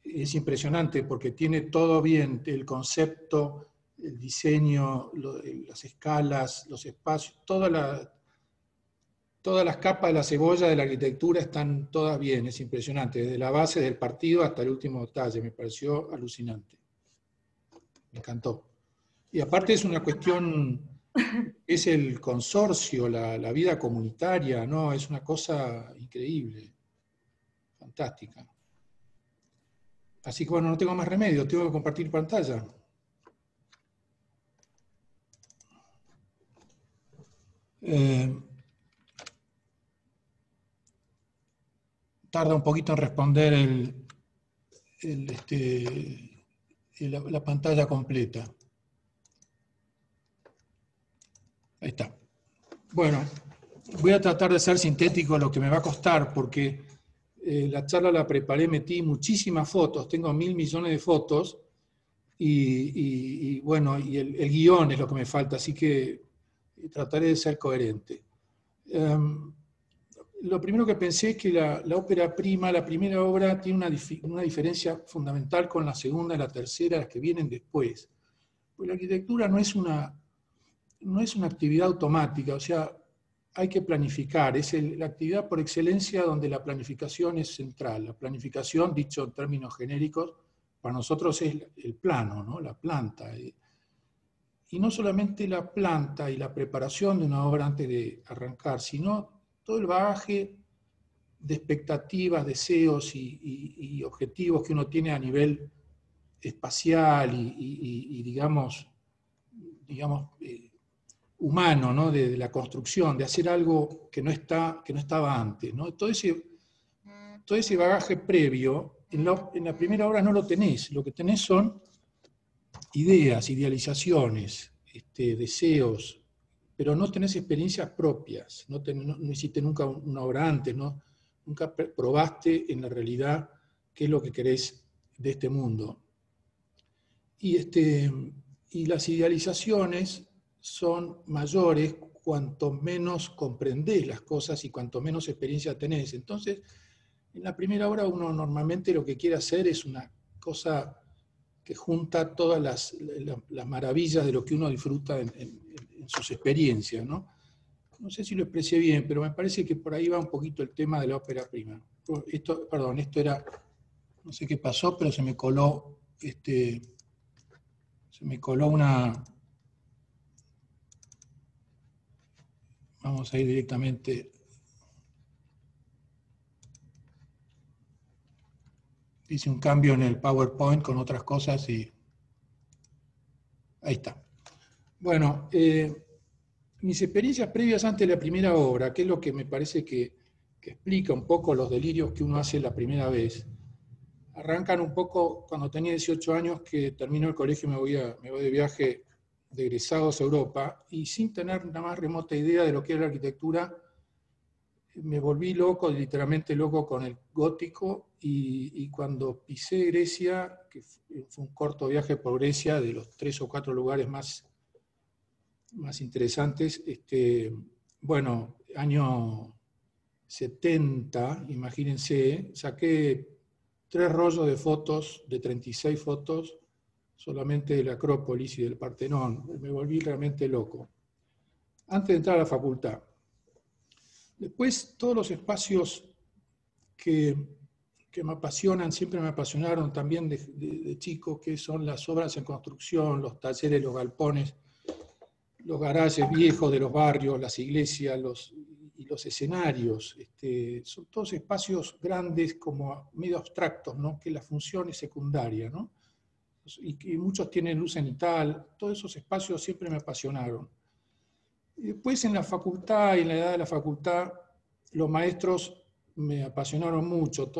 Speaker 5: es impresionante porque tiene todo bien, el concepto, el diseño, las escalas, los espacios, todas las capas de la cebolla de la arquitectura están todas bien, es impresionante, desde la base del partido hasta el último detalle, me pareció alucinante. Me encantó. Y aparte es una cuestión, es el consorcio, la vida comunitaria, ¿no? Es una cosa increíble, fantástica. Así que bueno, no tengo más remedio, tengo que compartir pantalla. Tarda un poquito en responder la pantalla completa. Ahí está. Bueno, voy a tratar de ser sintético lo que me va a costar, porque la charla la preparé, metí muchísimas fotos, tengo 1000 millones de fotos, y bueno, y el guión es lo que me falta, así que trataré de ser coherente. Lo primero que pensé es que la ópera prima, la primera obra, tiene una diferencia fundamental con la segunda y la tercera, las que vienen después. Pues la arquitectura no es una actividad automática, o sea, hay que planificar, es la actividad por excelencia donde la planificación es central. La planificación, dicho en términos genéricos, para nosotros es el plano, ¿no? La planta. Y no solamente la planta y la preparación de una obra antes de arrancar, sino todo el bagaje de expectativas, deseos y objetivos que uno tiene a nivel espacial y digamos humano, ¿no? De la construcción, de hacer algo que no estaba antes, ¿no? Todo ese bagaje previo, en la primera obra no lo tenés, lo que tenés son ideas, idealizaciones, deseos, pero no tenés experiencias propias, no hiciste nunca una obra antes, nunca probaste en la realidad qué es lo que querés de este mundo. Y las idealizaciones son mayores cuanto menos comprendés las cosas y cuanto menos experiencia tenés. Entonces, en la primera obra uno normalmente lo que quiere hacer es una cosa que junta todas las maravillas de lo que uno disfruta en sus experiencias, ¿no? No sé si lo expresé bien, pero me parece que por ahí va un poquito el tema de la ópera prima. Esto era, no sé qué pasó, pero se me coló una... Vamos a ir directamente. Hice un cambio en el PowerPoint con otras cosas y... Ahí está. Bueno, mis experiencias previas antes de la primera obra, que es lo que me parece que explica un poco los delirios que uno hace la primera vez, arrancan un poco cuando tenía 18 años, que termino el colegio y me voy de viaje de egresados a Europa, y sin tener la más remota idea de lo que era la arquitectura, me volví loco, literalmente loco con el gótico, y cuando pisé Grecia, que fue un corto viaje por Grecia, de los 3 o 4 lugares más interesantes, bueno, año 70, imagínense, saqué 3 rollos de fotos, de 36 fotos, solamente de la Acrópolis y del Partenón. Me volví realmente loco. Antes de entrar a la facultad. Después, todos los espacios que me apasionan, siempre me apasionaron también de chico, que son las obras en construcción, los talleres, los galpones, los garajes viejos de los barrios, las iglesias, y los escenarios. Son todos espacios grandes, como medio abstractos, ¿no? Que la función es secundaria, ¿no? Y muchos tienen luz cenital. Todos esos espacios siempre me apasionaron. Y después en la facultad, y en la edad de la facultad, los maestros me apasionaron mucho,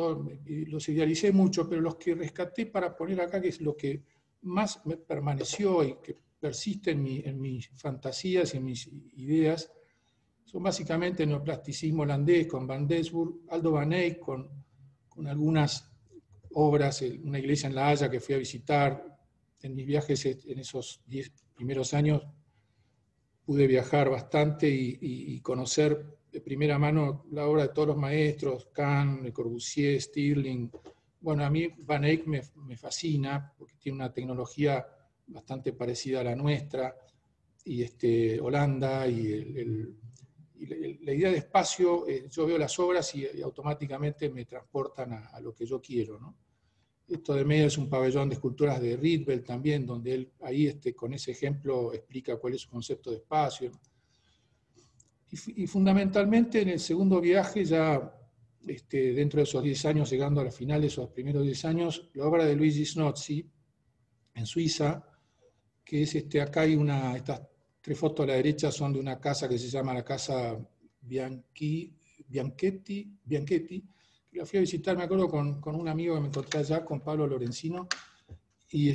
Speaker 5: los idealicé mucho, pero los que rescaté para poner acá, que es lo que más me permaneció y que persiste en mis fantasías y en mis ideas, son básicamente el neoplasticismo holandés con Van Desburg, Aldo Van Eyck con algunas obras, una iglesia en La Haya que fui a visitar en mis viajes en esos 10 primeros años. pude viajar bastante y conocer de primera mano la obra de todos los maestros, Kahn, Le Corbusier, Stirling. Bueno, a mí Van Eyck me fascina porque tiene una tecnología bastante parecida a la nuestra, y Holanda, y la idea de espacio, yo veo las obras y automáticamente me transportan a lo que yo quiero, ¿no? Esto de medio es un pabellón de esculturas de Rietveld también, donde él ahí con ese ejemplo explica cuál es su concepto de espacio. Y fundamentalmente en el segundo viaje, ya dentro de esos 10 años, llegando a los finales, esos primeros 10 años, la obra de Luigi Snozzi, en Suiza, que es acá hay estas 3 fotos a la derecha son de una casa que se llama la Casa Bianchetti, que la fui a visitar, me acuerdo, con un amigo que me encontré allá, con Pablo Lorenzino, y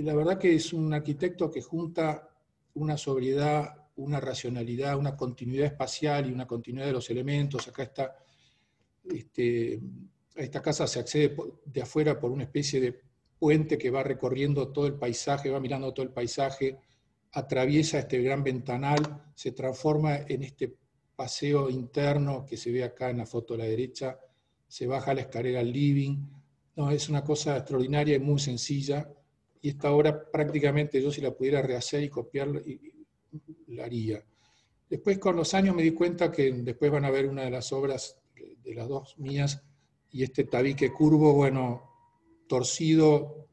Speaker 5: la verdad que es un arquitecto que junta una sobriedad, una racionalidad, una continuidad espacial y una continuidad de los elementos. Acá está, a esta casa se accede de afuera por una especie de puente que va recorriendo todo el paisaje, va mirando todo el paisaje, atraviesa este gran ventanal, se transforma en este paseo interno que se ve acá en la foto a la derecha, se baja la escalera al living. No, es una cosa extraordinaria y muy sencilla, y esta obra prácticamente yo, si la pudiera rehacer y copiarla, la haría. Después, con los años, me di cuenta que después van a ver una de las obras de las 2 mías, y este tabique curvo, bueno, torcido,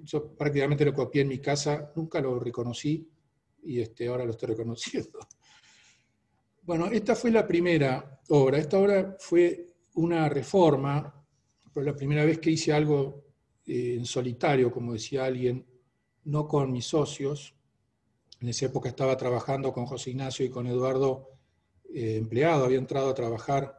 Speaker 5: yo prácticamente lo copié en mi casa, nunca lo reconocí, y ahora lo estoy reconociendo. Bueno, esta fue la primera obra. Esta obra fue una reforma, fue la primera vez que hice algo en solitario, como decía alguien, no con mis socios. En esa época estaba trabajando con José Ignacio y con Eduardo, empleado, había entrado a trabajar,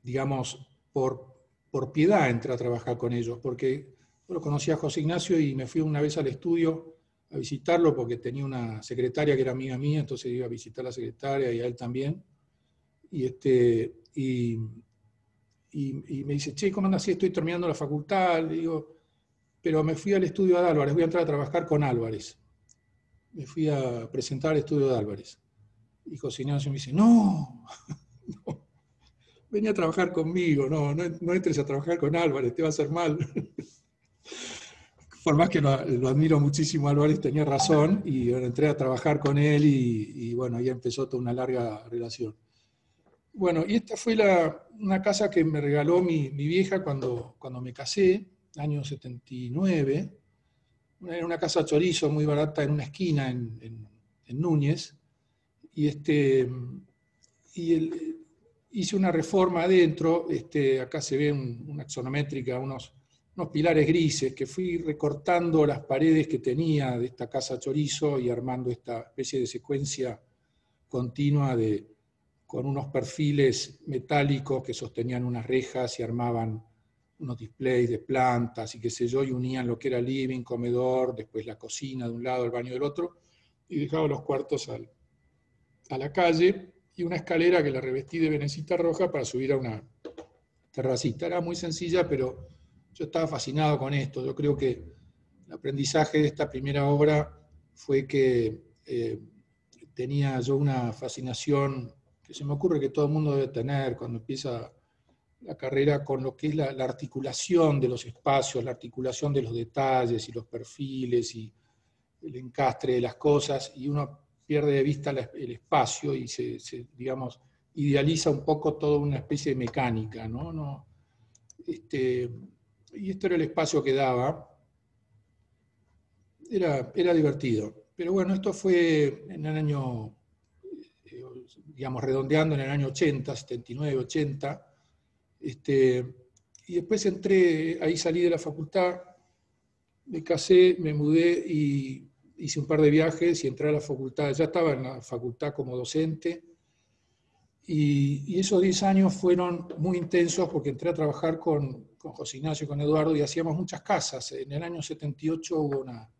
Speaker 5: digamos, por piedad entré a trabajar con ellos, porque yo lo conocía a José Ignacio y me fui una vez al estudio a visitarlo porque tenía una secretaria que era amiga mía, entonces iba a visitar a la secretaria y a él también. Y me dice, che, ¿cómo andas? Sí, estoy terminando la facultad. Le digo, pero me fui al estudio de Álvarez, voy a entrar a trabajar con Álvarez. Me fui a presentar al estudio de Álvarez. Y José Ignacio me dice, no, no, venía a trabajar conmigo, no entres a trabajar con Álvarez, te va a hacer mal. Por más que lo admiro muchísimo, Álvarez tenía razón, y bueno, entré a trabajar con él, y bueno, ahí empezó toda una larga relación. Bueno, y esta fue una casa que me regaló mi vieja cuando me casé, año 79. Era una casa chorizo muy barata en una esquina en Núñez. Hice una reforma adentro. Acá se ve una axonométrica, unos pilares grises, que fui recortando las paredes que tenía de esta casa chorizo y armando esta especie de secuencia continua con unos perfiles metálicos que sostenían unas rejas y armaban unos displays de plantas y qué sé yo, y unían lo que era living, comedor, después la cocina de un lado, el baño del otro, y dejaba los cuartos a la calle, y una escalera que la revestí de venecita roja para subir a una terracita. Era muy sencilla, pero yo estaba fascinado con esto. Yo creo que el aprendizaje de esta primera obra fue que tenía yo una fascinación que se me ocurre que todo el mundo debe tener cuando empieza la carrera, con lo que es la articulación de los espacios, la articulación de los detalles y los perfiles y el encastre de las cosas, y uno pierde de vista el espacio y se digamos, idealiza un poco toda una especie de mecánica, ¿no? Y esto era el espacio que daba. Era divertido. Pero bueno, esto fue en el año, digamos, redondeando en el año 80, 79, 80. Y después ahí salí de la facultad, me casé, me mudé y hice un par de viajes y entré a la facultad. Ya estaba en la facultad como docente. Y esos 10 años fueron muy intensos porque entré a trabajar con José Ignacio y con Eduardo y hacíamos muchas casas. En el año 78 hubo una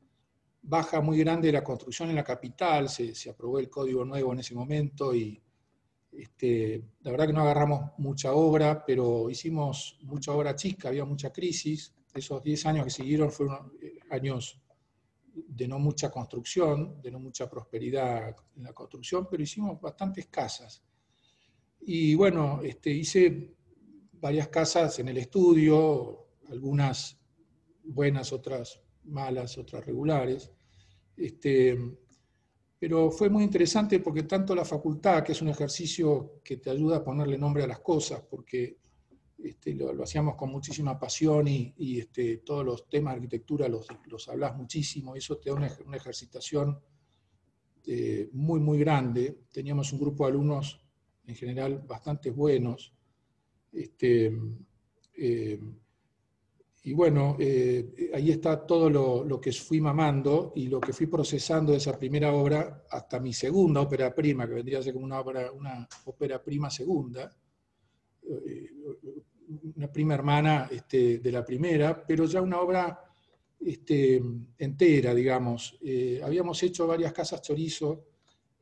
Speaker 5: baja muy grande de la construcción en la capital, se aprobó el Código Nuevo en ese momento y la verdad que no agarramos mucha obra, pero hicimos mucha obra chica, había mucha crisis. Esos 10 años que siguieron fueron años de no mucha construcción, de no mucha prosperidad en la construcción, pero hicimos bastantes casas. Y bueno, hice varias casas en el estudio, algunas buenas, otras malas, otras regulares. Pero fue muy interesante porque tanto la facultad, que es un ejercicio que te ayuda a ponerle nombre a las cosas, porque lo hacíamos con muchísima pasión y todos los temas de arquitectura los hablas muchísimo, y eso te da una ejercitación muy, muy grande. Teníamos un grupo de alumnos en general bastante buenos. Y bueno, ahí está todo lo que fui mamando y lo que fui procesando de esa primera obra hasta mi segunda ópera prima, que vendría a ser como una ópera prima segunda, una prima hermana de la primera, pero ya una obra entera, digamos. Habíamos hecho varias casas chorizo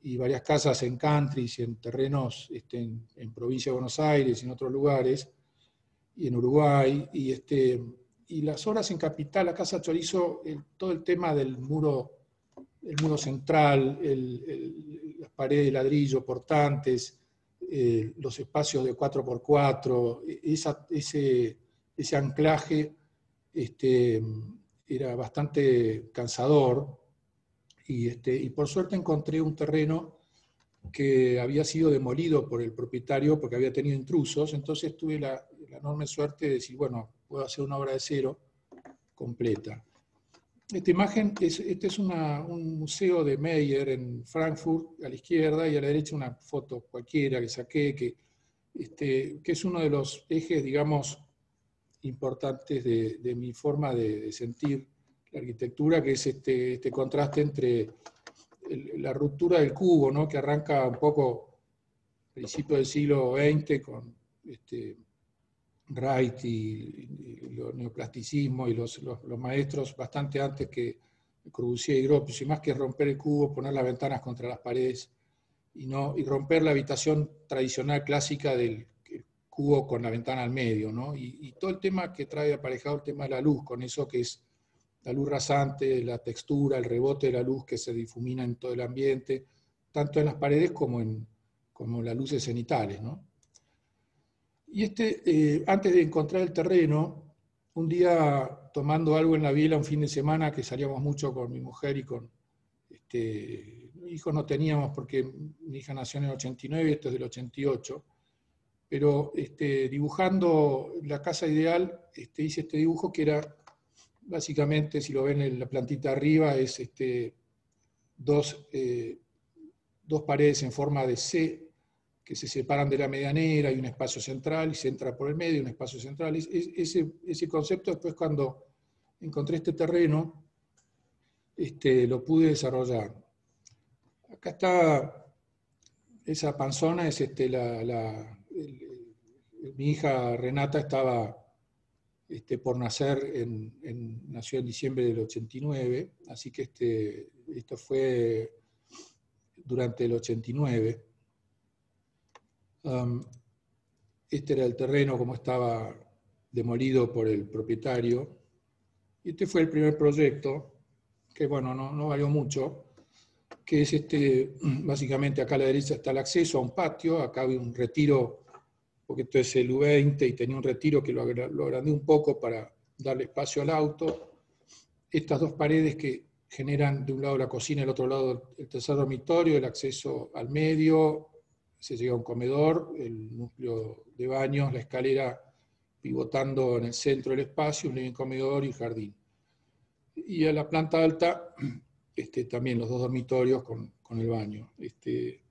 Speaker 5: y varias casas en countries y en terrenos en provincia de Buenos Aires y en otros lugares, y en Uruguay, y las obras en Capital, la Casa Chorizo, todo el tema del muro central, las paredes de ladrillo portantes, los espacios de 4x4, ese anclaje era bastante cansador, y por suerte encontré un terreno que había sido demolido por el propietario porque había tenido intrusos, entonces tuve la enorme suerte de decir, bueno, puedo hacer una obra de cero completa. Esta imagen, este es un museo de Meyer en Frankfurt, a la izquierda, y a la derecha una foto cualquiera que saqué, que es uno de los ejes, digamos, importantes de mi forma de sentir la arquitectura, que es este contraste entre la ruptura del cubo, ¿no?, que arranca un poco a principios del siglo XX con Wright y el neoplasticismo y los maestros bastante antes que Corbusier y Gropius, y más que romper el cubo, poner las ventanas contra las paredes y romper la habitación tradicional clásica del cubo con la ventana al medio, ¿no? Y todo el tema que trae aparejado el tema de la luz, con eso que es la luz rasante, la textura, el rebote de la luz que se difumina en todo el ambiente, tanto en las paredes como en las luces cenitales, ¿no? Y antes de encontrar el terreno, un día tomando algo en la biela, un fin de semana, que salíamos mucho con mi mujer y con hijos no teníamos porque mi hija nació en el 89 y esto es del 88, pero dibujando la casa ideal, hice este dibujo que era, básicamente, si lo ven en la plantita arriba, es dos paredes en forma de C, que se separan de la medianera, hay un espacio central y se entra por el medio, un espacio central. Ese concepto, después cuando encontré este terreno, lo pude desarrollar. Acá está, esa panzona es mi hija Renata estaba por nacer, nació en diciembre del 89, así que esto fue durante el 89. Este era el terreno como estaba demolido por el propietario. Y este fue el primer proyecto, que bueno, no valió mucho, que es básicamente acá a la derecha está el acceso a un patio, acá había un retiro, porque esto es el U20 y tenía un retiro que lo agrandé un poco para darle espacio al auto. Estas dos paredes que generan de un lado la cocina y del otro lado el tercer dormitorio, el acceso al medio, se llega a un comedor, el núcleo de baños, la escalera pivotando en el centro del espacio, un living comedor y jardín. Y a la planta alta también los dos dormitorios con el baño. Este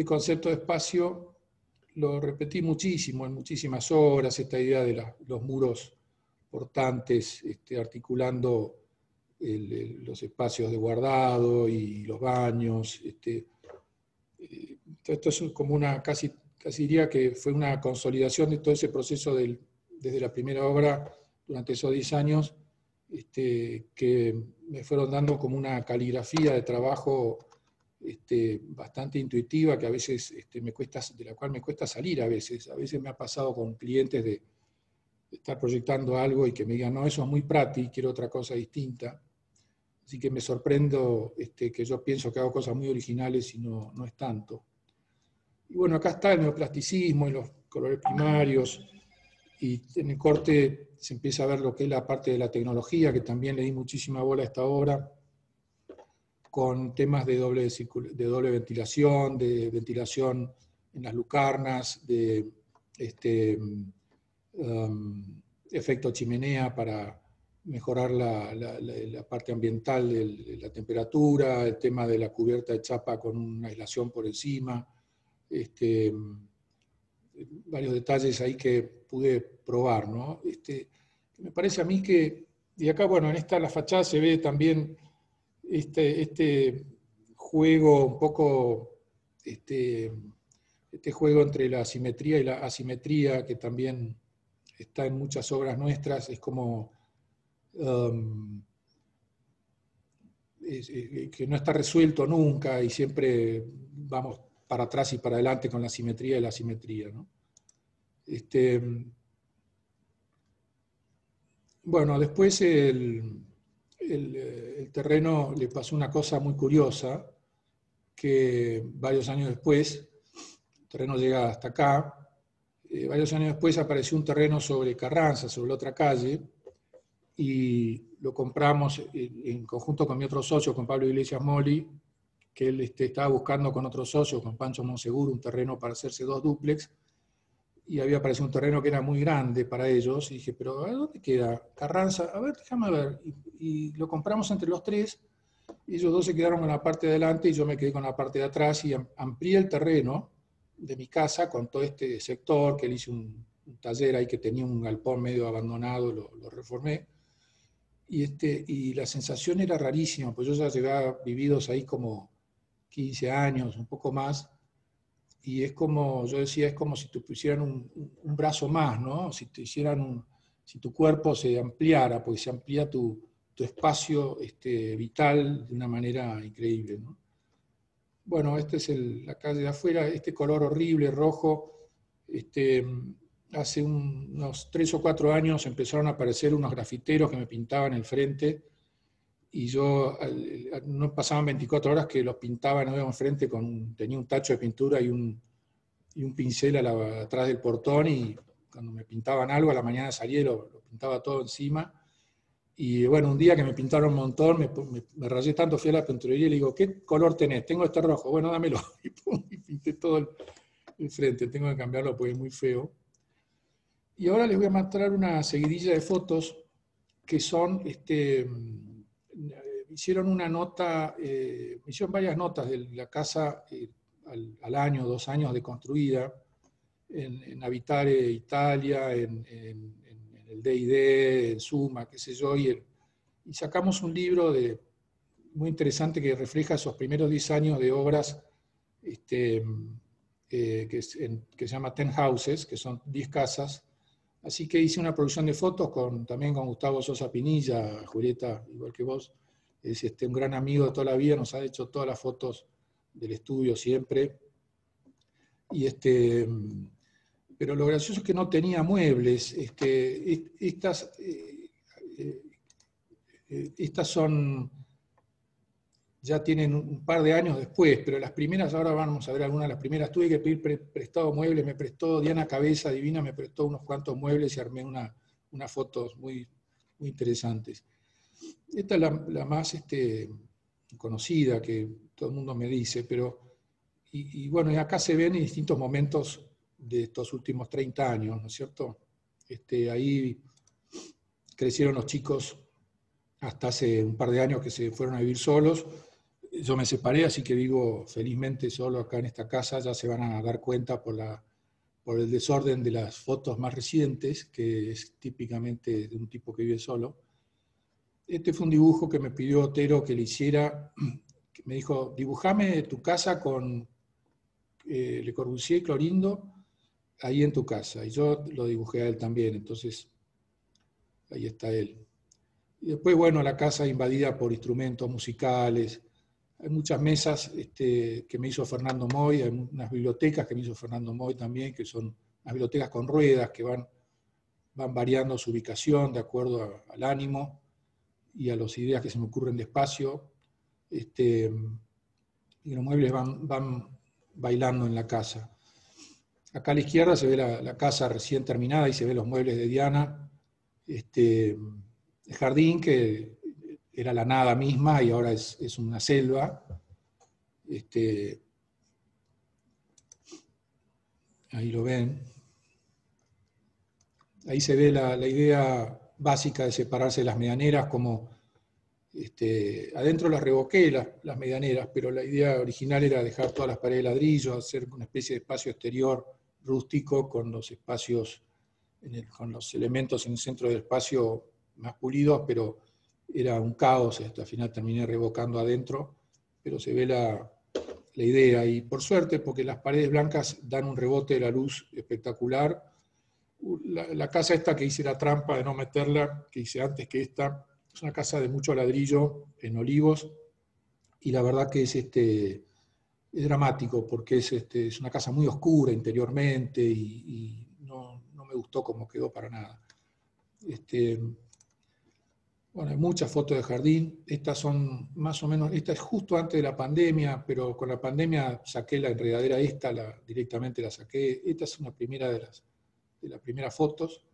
Speaker 5: concepto de espacio lo repetí muchísimo en muchísimas obras, esta idea de los muros portantes, articulando los espacios de guardado y los baños. Esto es como casi diría que fue una consolidación de todo ese proceso desde la primera obra durante esos 10 años, que me fueron dando como una caligrafía de trabajo bastante intuitiva, que a veces de la cual me cuesta salir a veces. A veces me ha pasado con clientes estar proyectando algo y que me digan, no, eso es muy Prati, quiero otra cosa distinta. Así que me sorprendo que yo pienso que hago cosas muy originales y no es tanto. Y bueno, acá está el neoplasticismo y los colores primarios, y en el corte se empieza a ver lo que es la parte de la tecnología, que también le di muchísima bola a esta obra, con temas de doble ventilación, de ventilación en las lucarnas, de efecto chimenea para mejorar la parte ambiental de la temperatura, el tema de la cubierta de chapa con una aislación por encima, varios detalles ahí que pude probar, ¿no? Me parece a mí que, y acá, bueno, en la fachada se ve también este juego un poco, este juego entre la simetría y la asimetría, que también está en muchas obras nuestras, es como que no está resuelto nunca y siempre vamos para atrás y para adelante con la simetría y la asimetría, ¿no? Bueno, después el terreno le pasó una cosa muy curiosa, que varios años después, el terreno llega hasta acá, varios años después apareció un terreno sobre Carranza, sobre la otra calle, y lo compramos en conjunto con mi otro socio, con Pablo Iglesias Moli, que él estaba buscando con otro socio, con Pancho Monseguro, un terreno para hacerse 2 dúplex, y había aparecido un terreno que era muy grande para ellos, y dije, pero ¿a dónde queda? Carranza, a ver, déjame ver, y lo compramos entre los 3, y ellos 2 se quedaron con la parte de adelante, y yo me quedé con la parte de atrás, y amplié el terreno de mi casa con todo este sector, que le hice un taller ahí que tenía un galpón medio abandonado, lo reformé, y la sensación era rarísima, pues yo ya llevaba vividos ahí como 15 años, un poco más, y es como, yo decía, es como si te pusieran un brazo más, ¿no? Si te hicieran si tu cuerpo se ampliara, pues se amplía tu espacio vital de una manera increíble, ¿no? Bueno, esta es la calle de afuera, este color horrible, rojo, hace unos 3 o 4 años empezaron a aparecer unos grafiteros que me pintaban el frente, y yo, no pasaban 24 horas que los pintaba enfrente, tenía un tacho de pintura y un pincel atrás del portón, y cuando me pintaban algo a la mañana salía y lo pintaba todo encima. Y bueno, un día que me pintaron un montón, me rayé tanto, fui a la pinturería y le digo, ¿qué color tenés? Tengo este rojo, bueno, dámelo. Y pinté todo el frente, tengo que cambiarlo porque es muy feo. Y ahora les voy a mostrar una seguidilla de fotos que son, hicieron una nota, hicieron varias notas de la casa al año, 2 años de construida, en Habitare Italia, en el D&D, en Suma, qué sé yo, y sacamos un libro muy interesante que refleja esos primeros 10 años de obras que se llama 10 Houses, que son 10 casas. Así que hice una producción de fotos también con Gustavo Sosa Pinilla, Julieta, igual que vos, es un gran amigo de toda la vida, nos ha hecho todas las fotos del estudio siempre. Pero lo gracioso es que no tenía muebles. Estas son, ya tienen un par de años después, pero las primeras, ahora vamos a ver algunas de las primeras. Tuve que pedir prestado muebles, me prestó Diana Cabeza Divina, me prestó unos cuantos muebles y armé unas fotos muy, muy interesantes. Esta es la más conocida, que todo el mundo me dice, pero, y bueno, y acá se ven en distintos momentos de estos últimos 30 años, ¿no es cierto? Ahí crecieron los chicos hasta hace un par de años que se fueron a vivir solos. Yo me separé, así que vivo felizmente solo acá en esta casa. Ya se van a dar cuenta por el desorden de las fotos más recientes, que es típicamente de un tipo que vive solo. Este fue un dibujo que me pidió Otero que le hiciera, que me dijo, dibujame tu casa con Le Corbusier y Clorindo ahí en tu casa. Y yo lo dibujé a él también, entonces ahí está él. Y después, bueno, la casa invadida por instrumentos musicales. Hay muchas mesas que me hizo Fernando Moy, hay unas bibliotecas que me hizo Fernando Moy también, que son unas bibliotecas con ruedas que van van variando su ubicación de acuerdo al ánimo y a las ideas que se me ocurren despacio. Y los muebles van bailando en la casa. Acá a la izquierda se ve la casa recién terminada y se ven los muebles de Diana. El jardín, que era la nada misma y ahora es una selva. Ahí lo ven. Ahí se ve la idea básica de separarse las medianeras, como adentro las revoqué las medianeras, pero la idea original era dejar todas las paredes de ladrillo, hacer una especie de espacio exterior rústico con los espacios, con los elementos en el centro del espacio más pulidos, pero era un caos, al final terminé revocando adentro, pero se ve la idea, y por suerte, porque las paredes blancas dan un rebote de la luz espectacular. La casa esta que hice la trampa de no meterla, que hice antes que esta, es una casa de mucho ladrillo en Olivos, y la verdad que es dramático, porque es una casa muy oscura interiormente, y no me gustó cómo quedó para nada. Bueno, hay muchas fotos de jardín. Estas son más o menos, esta es justo antes de la pandemia, pero con la pandemia saqué la enredadera esta, directamente la saqué. Esta es una primera de las primeras fotos.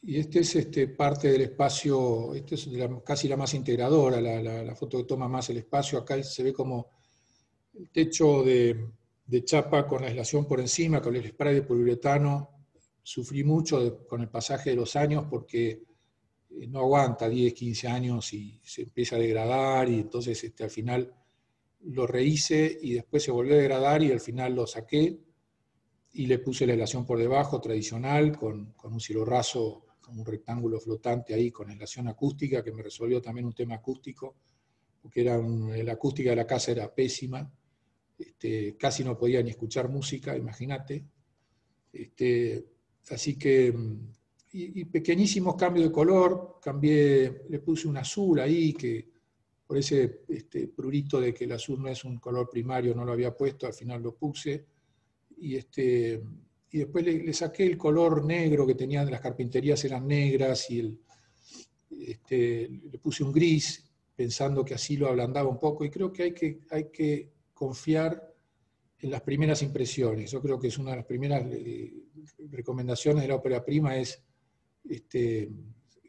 Speaker 5: Y es parte del espacio, es casi la más integradora, la foto que toma más el espacio. Acá se ve como el techo de chapa con la aislación por encima, con el spray de poliuretano. Sufrí mucho con el pasaje de los años porque no aguanta 10, 15 años y se empieza a degradar, y entonces al final lo rehice y después se volvió a degradar y al final lo saqué y le puse la aislación por debajo tradicional con un cielo raso, con un rectángulo flotante ahí con aislación acústica, que me resolvió también un tema acústico, porque la acústica de la casa era pésima, casi no podía ni escuchar música, imagínate. Así que, y pequeñísimos cambios de color, le puse un azul ahí, que por ese prurito de que el azul no es un color primario, no lo había puesto, al final lo puse, y después le saqué el color negro que tenían, las carpinterías eran negras, y le puse un gris, pensando que así lo ablandaba un poco, y creo que hay que confiar en las primeras impresiones. Yo creo que es una de las primeras recomendaciones de la ópera prima, es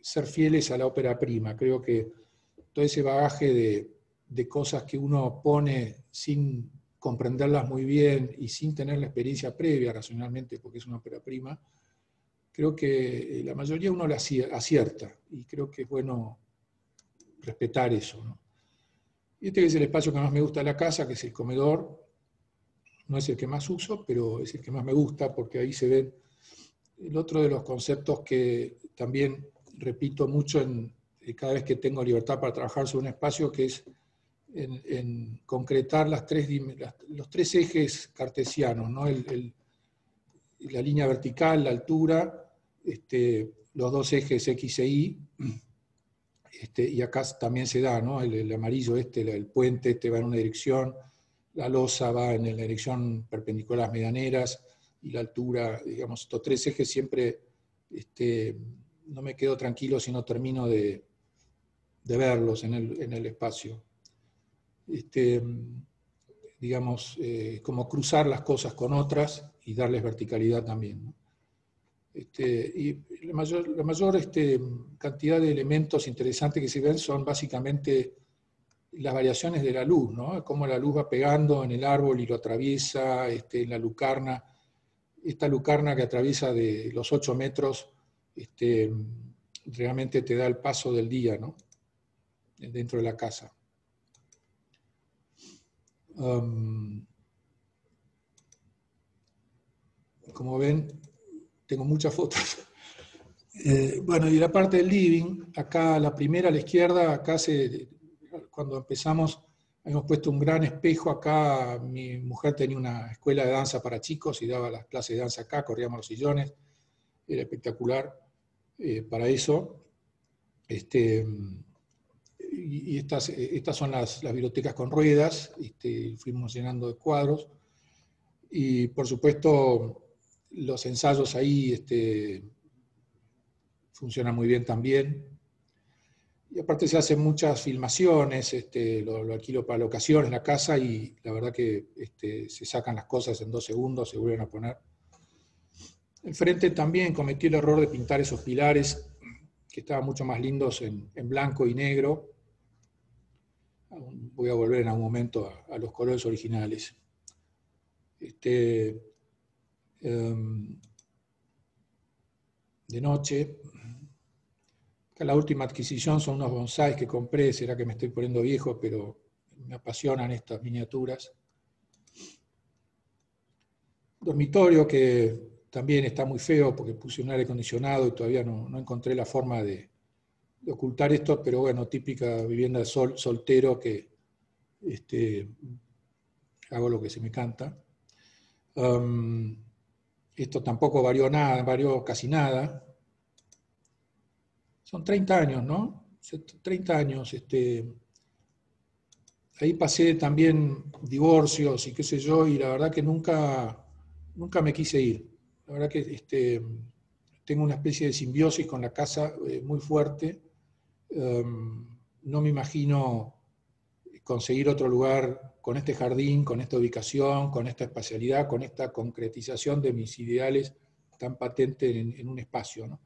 Speaker 5: ser fieles a la ópera prima. Creo que todo ese bagaje de cosas que uno pone sin comprenderlas muy bien y sin tener la experiencia previa racionalmente, porque es una ópera prima, creo que la mayoría uno la acierta, y creo que es bueno respetar eso, ¿no? Y que es el espacio que más me gusta de la casa, que es el comedor. No es el que más uso, pero es el que más me gusta, porque ahí se ven el otro de los conceptos que también repito mucho cada vez que tengo libertad para trabajar sobre un espacio, que es en concretar los tres ejes cartesianos, ¿no? La línea vertical, la altura, los dos ejes X e Y, y acá también se da, ¿no? El amarillo el puente va en una dirección, la losa va en la dirección perpendicular a las medianeras, y la altura, digamos, estos tres ejes siempre no me quedo tranquilo si no termino de verlos en el espacio. Digamos, como cruzar las cosas con otras y darles verticalidad también, ¿no? Y la mayor cantidad de elementos interesantes que se ven son básicamente las variaciones de la luz, ¿no? Cómo la luz va pegando en el árbol y lo atraviesa, en la lucarna. Esta lucarna que atraviesa de los 8 metros, realmente te da el paso del día, ¿no? Dentro de la casa. Como ven, tengo muchas fotos. Bueno, y la parte del living, acá la primera a la izquierda, acá cuando empezamos habíamos puesto un gran espejo acá. Mi mujer tenía una escuela de danza para chicos y daba las clases de danza acá, corríamos los sillones, era espectacular para eso. Y estas son las bibliotecas con ruedas, fuimos llenando de cuadros. Y por supuesto, los ensayos ahí funcionan muy bien también. Y aparte se hacen muchas filmaciones, lo alquilo para locaciones, la casa, y la verdad que se sacan las cosas en 2 segundos, se vuelven a poner. Enfrente también cometí el error de pintar esos pilares, que estaban mucho más lindos en blanco y negro. Voy a volver en algún momento a los colores originales. De noche. Acá la última adquisición son unos bonsáis que compré, será que me estoy poniendo viejo, pero me apasionan estas miniaturas. Dormitorio que también está muy feo porque puse un aire acondicionado y todavía no encontré la forma de ocultar esto, pero bueno, típica vivienda de soltero que hago lo que se me canta. Esto tampoco varió nada, varió casi nada. Son 30 años, ¿no? 30 años. Ahí pasé también divorcios y qué sé yo, y la verdad que nunca me quise ir. La verdad que tengo una especie de simbiosis con la casa muy fuerte. No me imagino conseguir otro lugar con este jardín, con esta ubicación, con esta espacialidad, con esta concretización de mis ideales tan patente en un espacio, ¿no?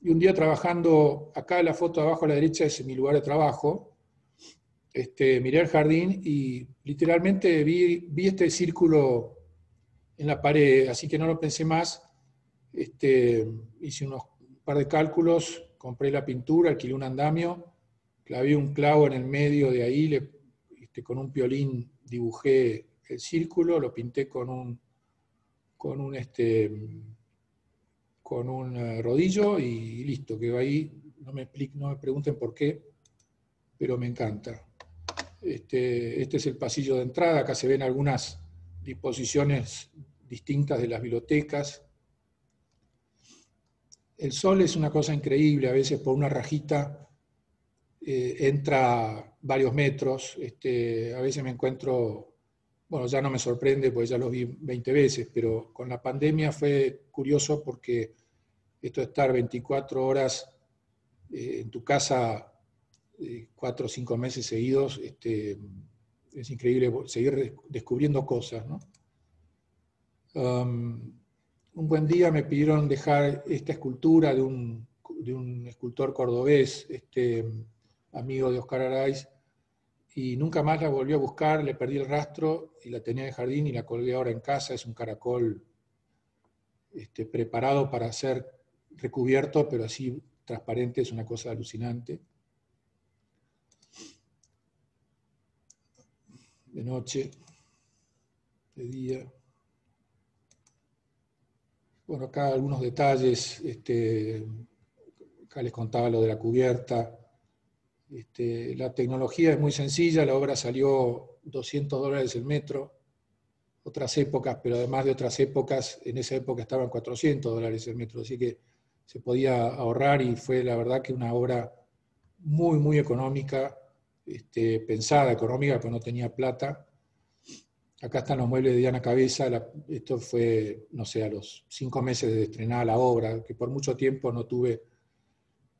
Speaker 5: Y un día trabajando, acá la foto abajo a la derecha es mi lugar de trabajo, miré el jardín y literalmente vi este círculo en la pared, así que no lo pensé más. Hice un par de cálculos, compré la pintura, alquilé un andamio, clavé un clavo en el medio de ahí, con un piolín dibujé el círculo, lo pinté con un rodillo y listo, quedó ahí. No me pregunten por qué, pero me encanta. Este es el pasillo de entrada, acá se ven algunas disposiciones distintas de las bibliotecas. El sol es una cosa increíble, a veces por una rajita entra varios metros, a veces me encuentro, bueno, ya no me sorprende porque ya lo vi 20 veces, pero con la pandemia fue curioso porque esto de estar 24 horas en tu casa 4 o 5 meses seguidos, es increíble seguir descubriendo cosas, ¿no? Un buen día me pidieron dejar esta escultura de un escultor cordobés, amigo de Oscar Araiz, y nunca más la volví a buscar, le perdí el rastro y la tenía en el jardín y la colgué ahora en casa. Es un caracol preparado para ser recubierto, pero así transparente, es una cosa alucinante. De noche, de día. Bueno, acá algunos detalles, acá les contaba lo de la cubierta. La tecnología es muy sencilla, la obra salió $200 el metro, otras épocas, pero además de otras épocas, en esa época estaban $400 el metro, así que se podía ahorrar y fue la verdad que una obra muy, muy económica, pensada económica, pero no tenía plata. Acá están los muebles de Diana Cabeza, esto fue, no sé, a los 5 meses de estrenar la obra, que por mucho tiempo no tuve.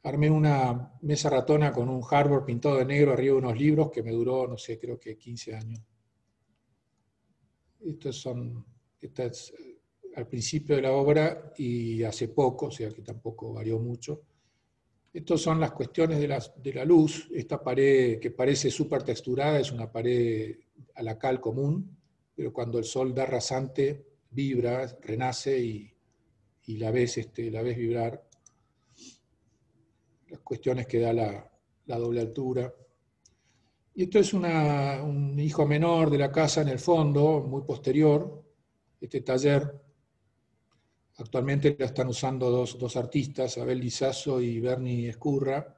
Speaker 5: Armé una mesa ratona con un hardboard pintado de negro arriba de unos libros que me duró, no sé, creo que 15 años. Esta es al principio de la obra y hace poco, o sea que tampoco varió mucho. Estas son las cuestiones de la luz. Esta pared que parece súper texturada es una pared a la cal común, pero cuando el sol da rasante, vibra, renace y la ves vibrar. Las cuestiones que da la doble altura. Y esto es un hijo menor de la casa en el fondo, muy posterior. Este taller actualmente lo están usando dos artistas, Abel Lizazo y Bernie Escurra.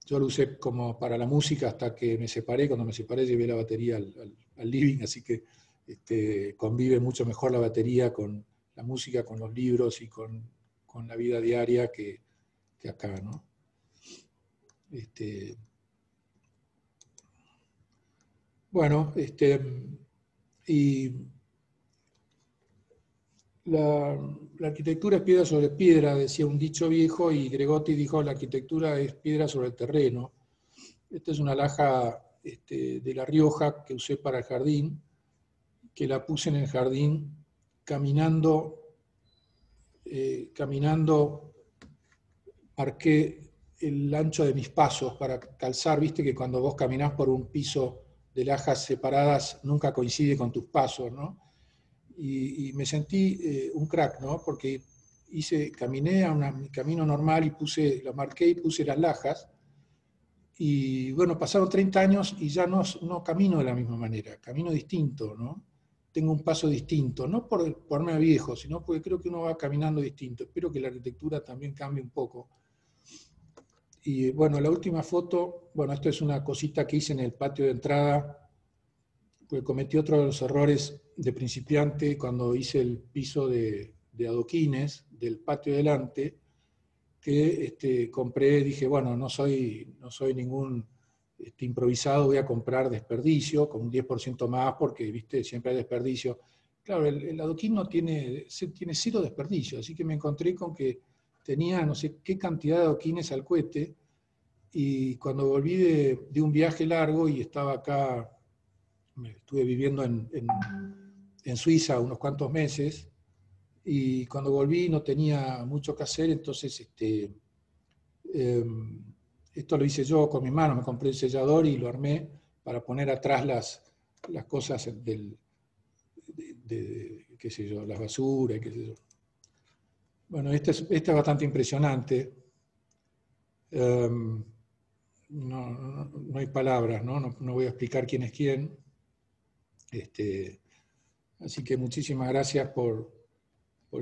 Speaker 5: Yo lo usé como para la música hasta que me separé. Cuando me separé llevé la batería al living, así que convive mucho mejor la batería con la música, con los libros y con la vida diaria que acá, ¿no? Bueno, y La arquitectura es piedra sobre piedra, decía un dicho viejo, y Gregotti dijo, la arquitectura es piedra sobre el terreno. Esta es una alhaja de La Rioja que usé para el jardín, que la puse en el jardín caminando, marqué el ancho de mis pasos para calzar. Viste que cuando vos caminás por un piso de lajas separadas nunca coincide con tus pasos, ¿no? Y me sentí un crack, ¿no? Porque caminé a mi camino normal y lo marqué y puse las lajas. Y bueno, pasaron 30 años y ya no camino de la misma manera, camino distinto, ¿no? Tengo un paso distinto, no por ponerme viejo, sino porque creo que uno va caminando distinto. Espero que la arquitectura también cambie un poco. Y bueno, la última foto, bueno, esto es una cosita que hice en el patio de entrada, porque cometí otro de los errores de principiante cuando hice el piso de adoquines del patio delante, que compré, dije, bueno, no soy ningún improvisado, voy a comprar desperdicio, con un 10% más, porque, viste, siempre hay desperdicio. Claro, el adoquín tiene 0 desperdicio, así que me encontré con que tenía no sé qué cantidad de adoquines al cohete, y cuando volví de un viaje largo y estaba acá, estuve viviendo en Suiza unos cuantos meses, y cuando volví no tenía mucho que hacer, entonces esto lo hice yo con mi mano, me compré el sellador y lo armé para poner atrás las cosas qué sé yo, las basuras, qué sé yo. Bueno, esta es bastante impresionante. No hay palabras, ¿no? No voy a explicar quién es quién. Así que muchísimas gracias por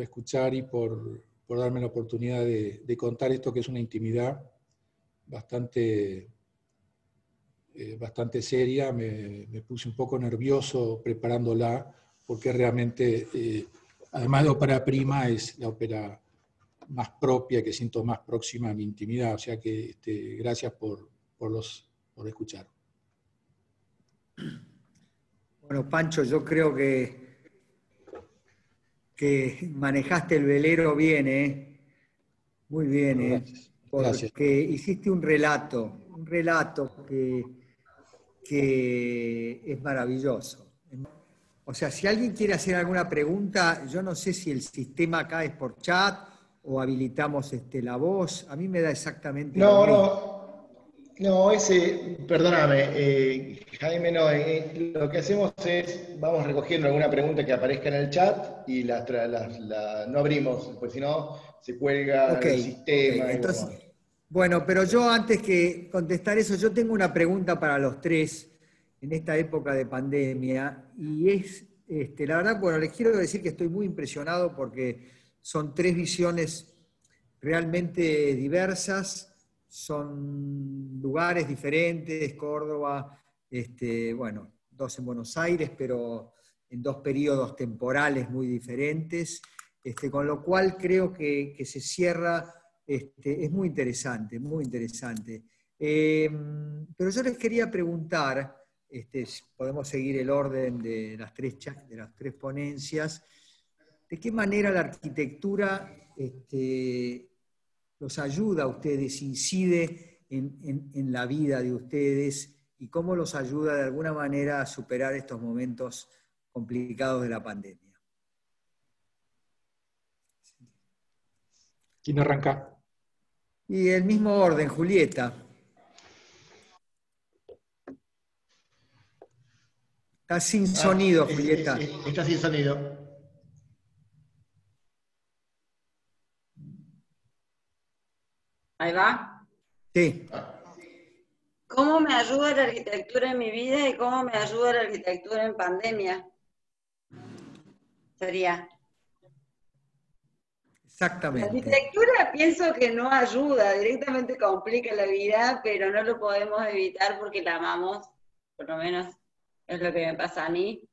Speaker 5: escuchar y por darme la oportunidad de contar esto, que es una intimidad bastante seria. Me puse un poco nervioso preparándola, porque realmente, además de ópera prima, es la ópera más propia, que siento más próxima a mi intimidad. O sea que gracias por escuchar.
Speaker 3: Bueno, Pancho, yo creo que manejaste el velero bien, ¿eh? Muy bien, ¿eh?
Speaker 5: Gracias.
Speaker 3: Porque
Speaker 5: Gracias.
Speaker 3: hiciste un relato que es maravilloso. O sea, si alguien quiere hacer alguna pregunta, yo no sé si el sistema acá es por chat o habilitamos la voz. A mí me da exactamente lo mismo.
Speaker 2: No, perdóname, Jaime, no, lo que hacemos es, vamos recogiendo alguna pregunta que aparezca en el chat y no abrimos, pues si no se cuelga
Speaker 3: Ok,
Speaker 2: el sistema.
Speaker 3: entonces, bueno, pero yo antes que contestar eso, yo tengo una pregunta para los tres en esta época de pandemia, y es, la verdad, bueno, les quiero decir que estoy muy impresionado porque son tres visiones realmente diversas, son lugares diferentes, Córdoba, bueno, dos en Buenos Aires, pero en dos periodos temporales muy diferentes, con lo cual creo que se cierra, es muy interesante, muy interesante. Pero yo les quería preguntar, si podemos seguir el orden de las tres ponencias, ¿de qué manera la arquitectura los ayuda a ustedes, incide en la vida de ustedes, y cómo los ayuda de alguna manera a superar estos momentos complicados de la pandemia?
Speaker 5: ¿Quién arranca?
Speaker 3: Y el mismo orden, Julieta. Está sin sonido, Julieta.
Speaker 2: Está sin sonido.
Speaker 1: Ahí va.
Speaker 3: Sí.
Speaker 1: ¿Cómo me ayuda la arquitectura en mi vida y cómo me ayuda la arquitectura en pandemia? Sería.
Speaker 3: Exactamente.
Speaker 1: La arquitectura pienso que no ayuda, directamente complica la vida, pero no lo podemos evitar porque la amamos, por lo menos es lo que me pasa a mí.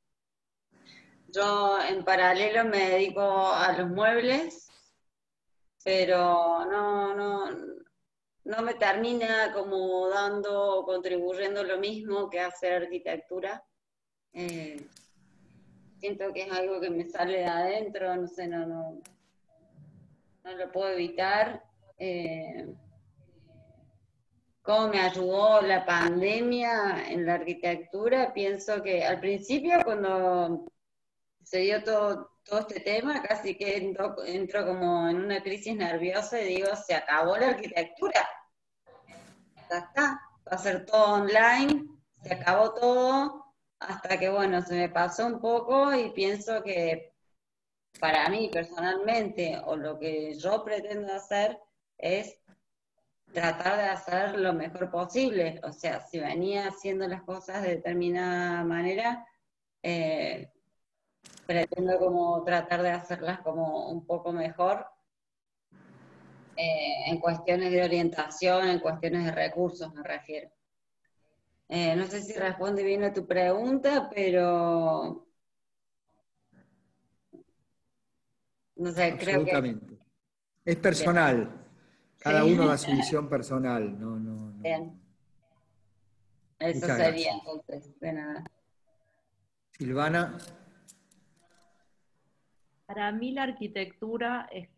Speaker 1: Yo en paralelo me dedico a los muebles, pero no me termina como dando o contribuyendo lo mismo que hacer arquitectura. siento que es algo que me sale de adentro, no sé, no lo puedo evitar. ¿Cómo me ayudó la pandemia en la arquitectura? Pienso que al principio, cuando se dio todo este tema, casi que entro como en una crisis nerviosa y digo, se acabó la arquitectura. Ya está, va a ser todo online, se acabó todo, hasta que bueno, se me pasó un poco y pienso que para mí personalmente, o lo que yo pretendo hacer, es tratar de hacer lo mejor posible. O sea, si venía haciendo las cosas de determinada manera, pretendo como tratar de hacerlas como un poco mejor, en cuestiones de orientación, en cuestiones de recursos me refiero. No sé si responde bien a tu pregunta, pero no sé, creo que...
Speaker 3: Absolutamente. Es personal. Cada
Speaker 1: Sí.
Speaker 3: uno da su visión personal. No.
Speaker 1: Bien. Eso
Speaker 3: Muchas
Speaker 1: sería
Speaker 3: gracias.
Speaker 1: entonces, de nada.
Speaker 3: Silvana.
Speaker 4: Para mí la arquitectura es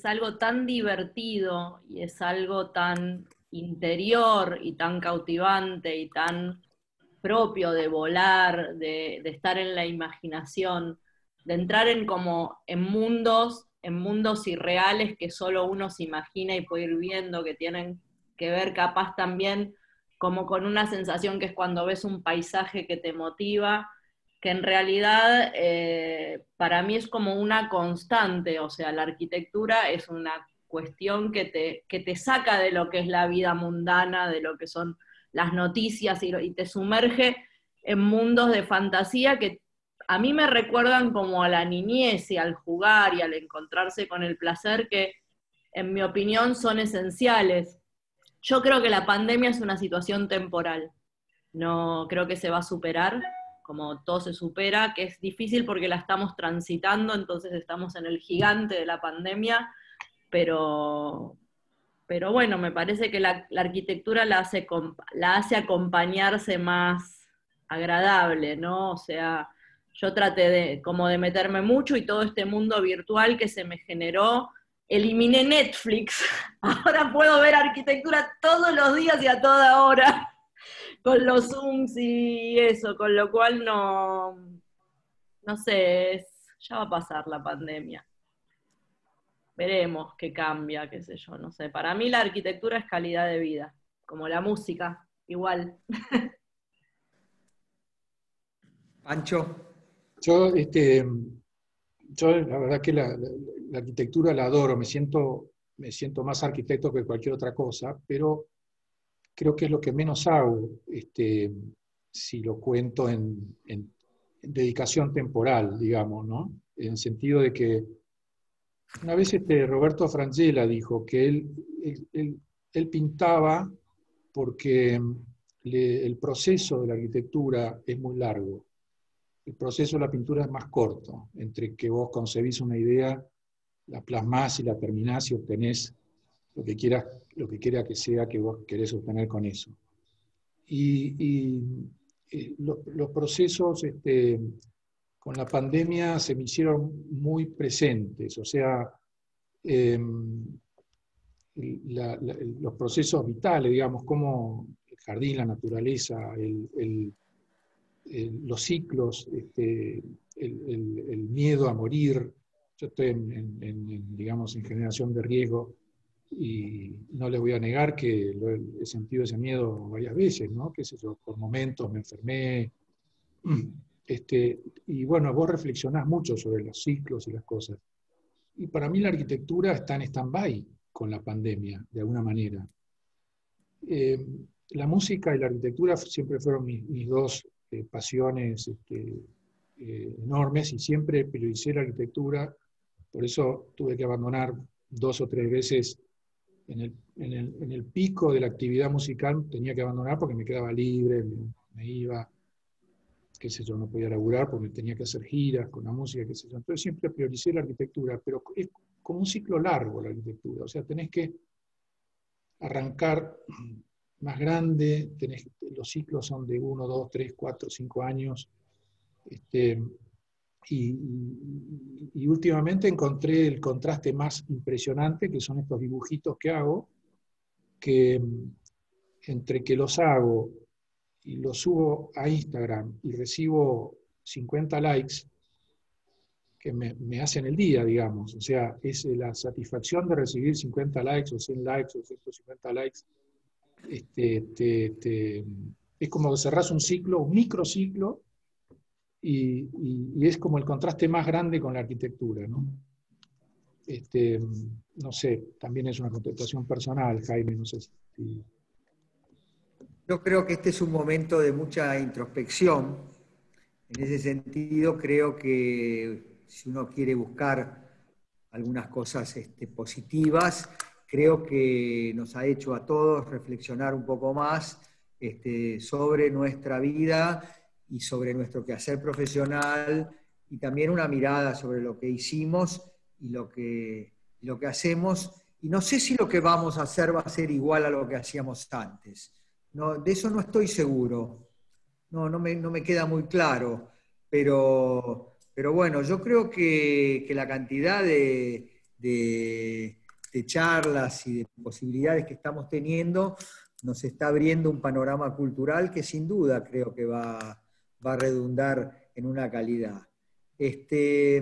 Speaker 4: algo tan divertido y es algo tan interior y tan cautivante y tan propio de volar, de estar en la imaginación, de entrar en mundos irreales que solo uno se imagina y puede ir viendo, que tienen que ver capaz también como con una sensación que es cuando ves un paisaje que te motiva, que en realidad para mí es como una constante, o sea, la arquitectura es una cuestión que te saca de lo que es la vida mundana, de lo que son las noticias y te sumerge en mundos de fantasía que a mí me recuerdan como a la niñez y al jugar y al encontrarse con el placer que en mi opinión son esenciales. Yo creo que la pandemia es una situación temporal, no creo que se va a superar, como todo se supera, que es difícil porque la estamos transitando, entonces estamos en el gigante de la pandemia, pero bueno, me parece que la arquitectura la hace acompañarse más agradable, ¿no? O sea, yo traté como de meterme mucho y todo este mundo virtual que se me generó, eliminé Netflix, ahora puedo ver arquitectura todos los días y a toda hora, con los Zooms y eso, con lo cual no sé, ya va a pasar la pandemia. Veremos qué cambia, qué sé yo, no sé. Para mí la arquitectura es calidad de vida, como la música, igual.
Speaker 3: Pancho.
Speaker 5: Yo, la verdad que la arquitectura la adoro, me siento más arquitecto que cualquier otra cosa, pero creo que es lo que menos hago, si lo cuento en dedicación temporal, digamos, ¿no? En el sentido de que una vez Roberto Frangella dijo que él pintaba porque el proceso de la arquitectura es muy largo. El proceso de la pintura es más corto, entre que vos concebís una idea, la plasmás y la terminás y obtenés lo que quiera que sea que vos querés obtener con eso. Los procesos con la pandemia se me hicieron muy presentes, o sea, los procesos vitales, digamos, como el jardín, la naturaleza, los ciclos, el miedo a morir. Yo estoy digamos, en generación de riesgo y no les voy a negar que he sentido ese miedo varias veces, ¿no? Qué sé yo, por momentos me enfermé. Y bueno, vos reflexionás mucho sobre los ciclos y las cosas. Y para mí la arquitectura está en stand-by con la pandemia, de alguna manera. La música y la arquitectura siempre fueron mis dos pasiones enormes y siempre prioricé la arquitectura, por eso tuve que abandonar 2 o 3 veces en el pico de la actividad musical, tenía que abandonar porque me quedaba libre, me iba, qué sé yo, no podía laburar porque tenía que hacer giras con la música, qué sé yo. Entonces siempre prioricé la arquitectura, pero es como un ciclo largo la arquitectura, o sea, tenés que arrancar más grande, los ciclos son de 1, 2, 3, 4, 5 años, Y últimamente encontré el contraste más impresionante, que son estos dibujitos que hago, que entre que los hago y los subo a Instagram y recibo 50 likes, que me hacen el día, digamos. O sea, es la satisfacción de recibir 50 likes o 100 likes o 150 likes. Es como que cerrás un ciclo, un microciclo, y es como el contraste más grande con la arquitectura, ¿no? No sé, también es una contestación personal, Jaime, no sé si...
Speaker 3: Yo creo que este es un momento de mucha introspección. En ese sentido, creo que si uno quiere buscar algunas cosas positivas, creo que nos ha hecho a todos reflexionar un poco más sobre nuestra vida y sobre nuestro quehacer profesional, y también una mirada sobre lo que hicimos y lo que hacemos. Y no sé si lo que vamos a hacer va a ser igual a lo que hacíamos antes. No, de eso no estoy seguro. No me queda muy claro. Pero bueno, yo creo que la cantidad de charlas y de posibilidades que estamos teniendo nos está abriendo un panorama cultural que sin duda creo que va a redundar en una calidad. Te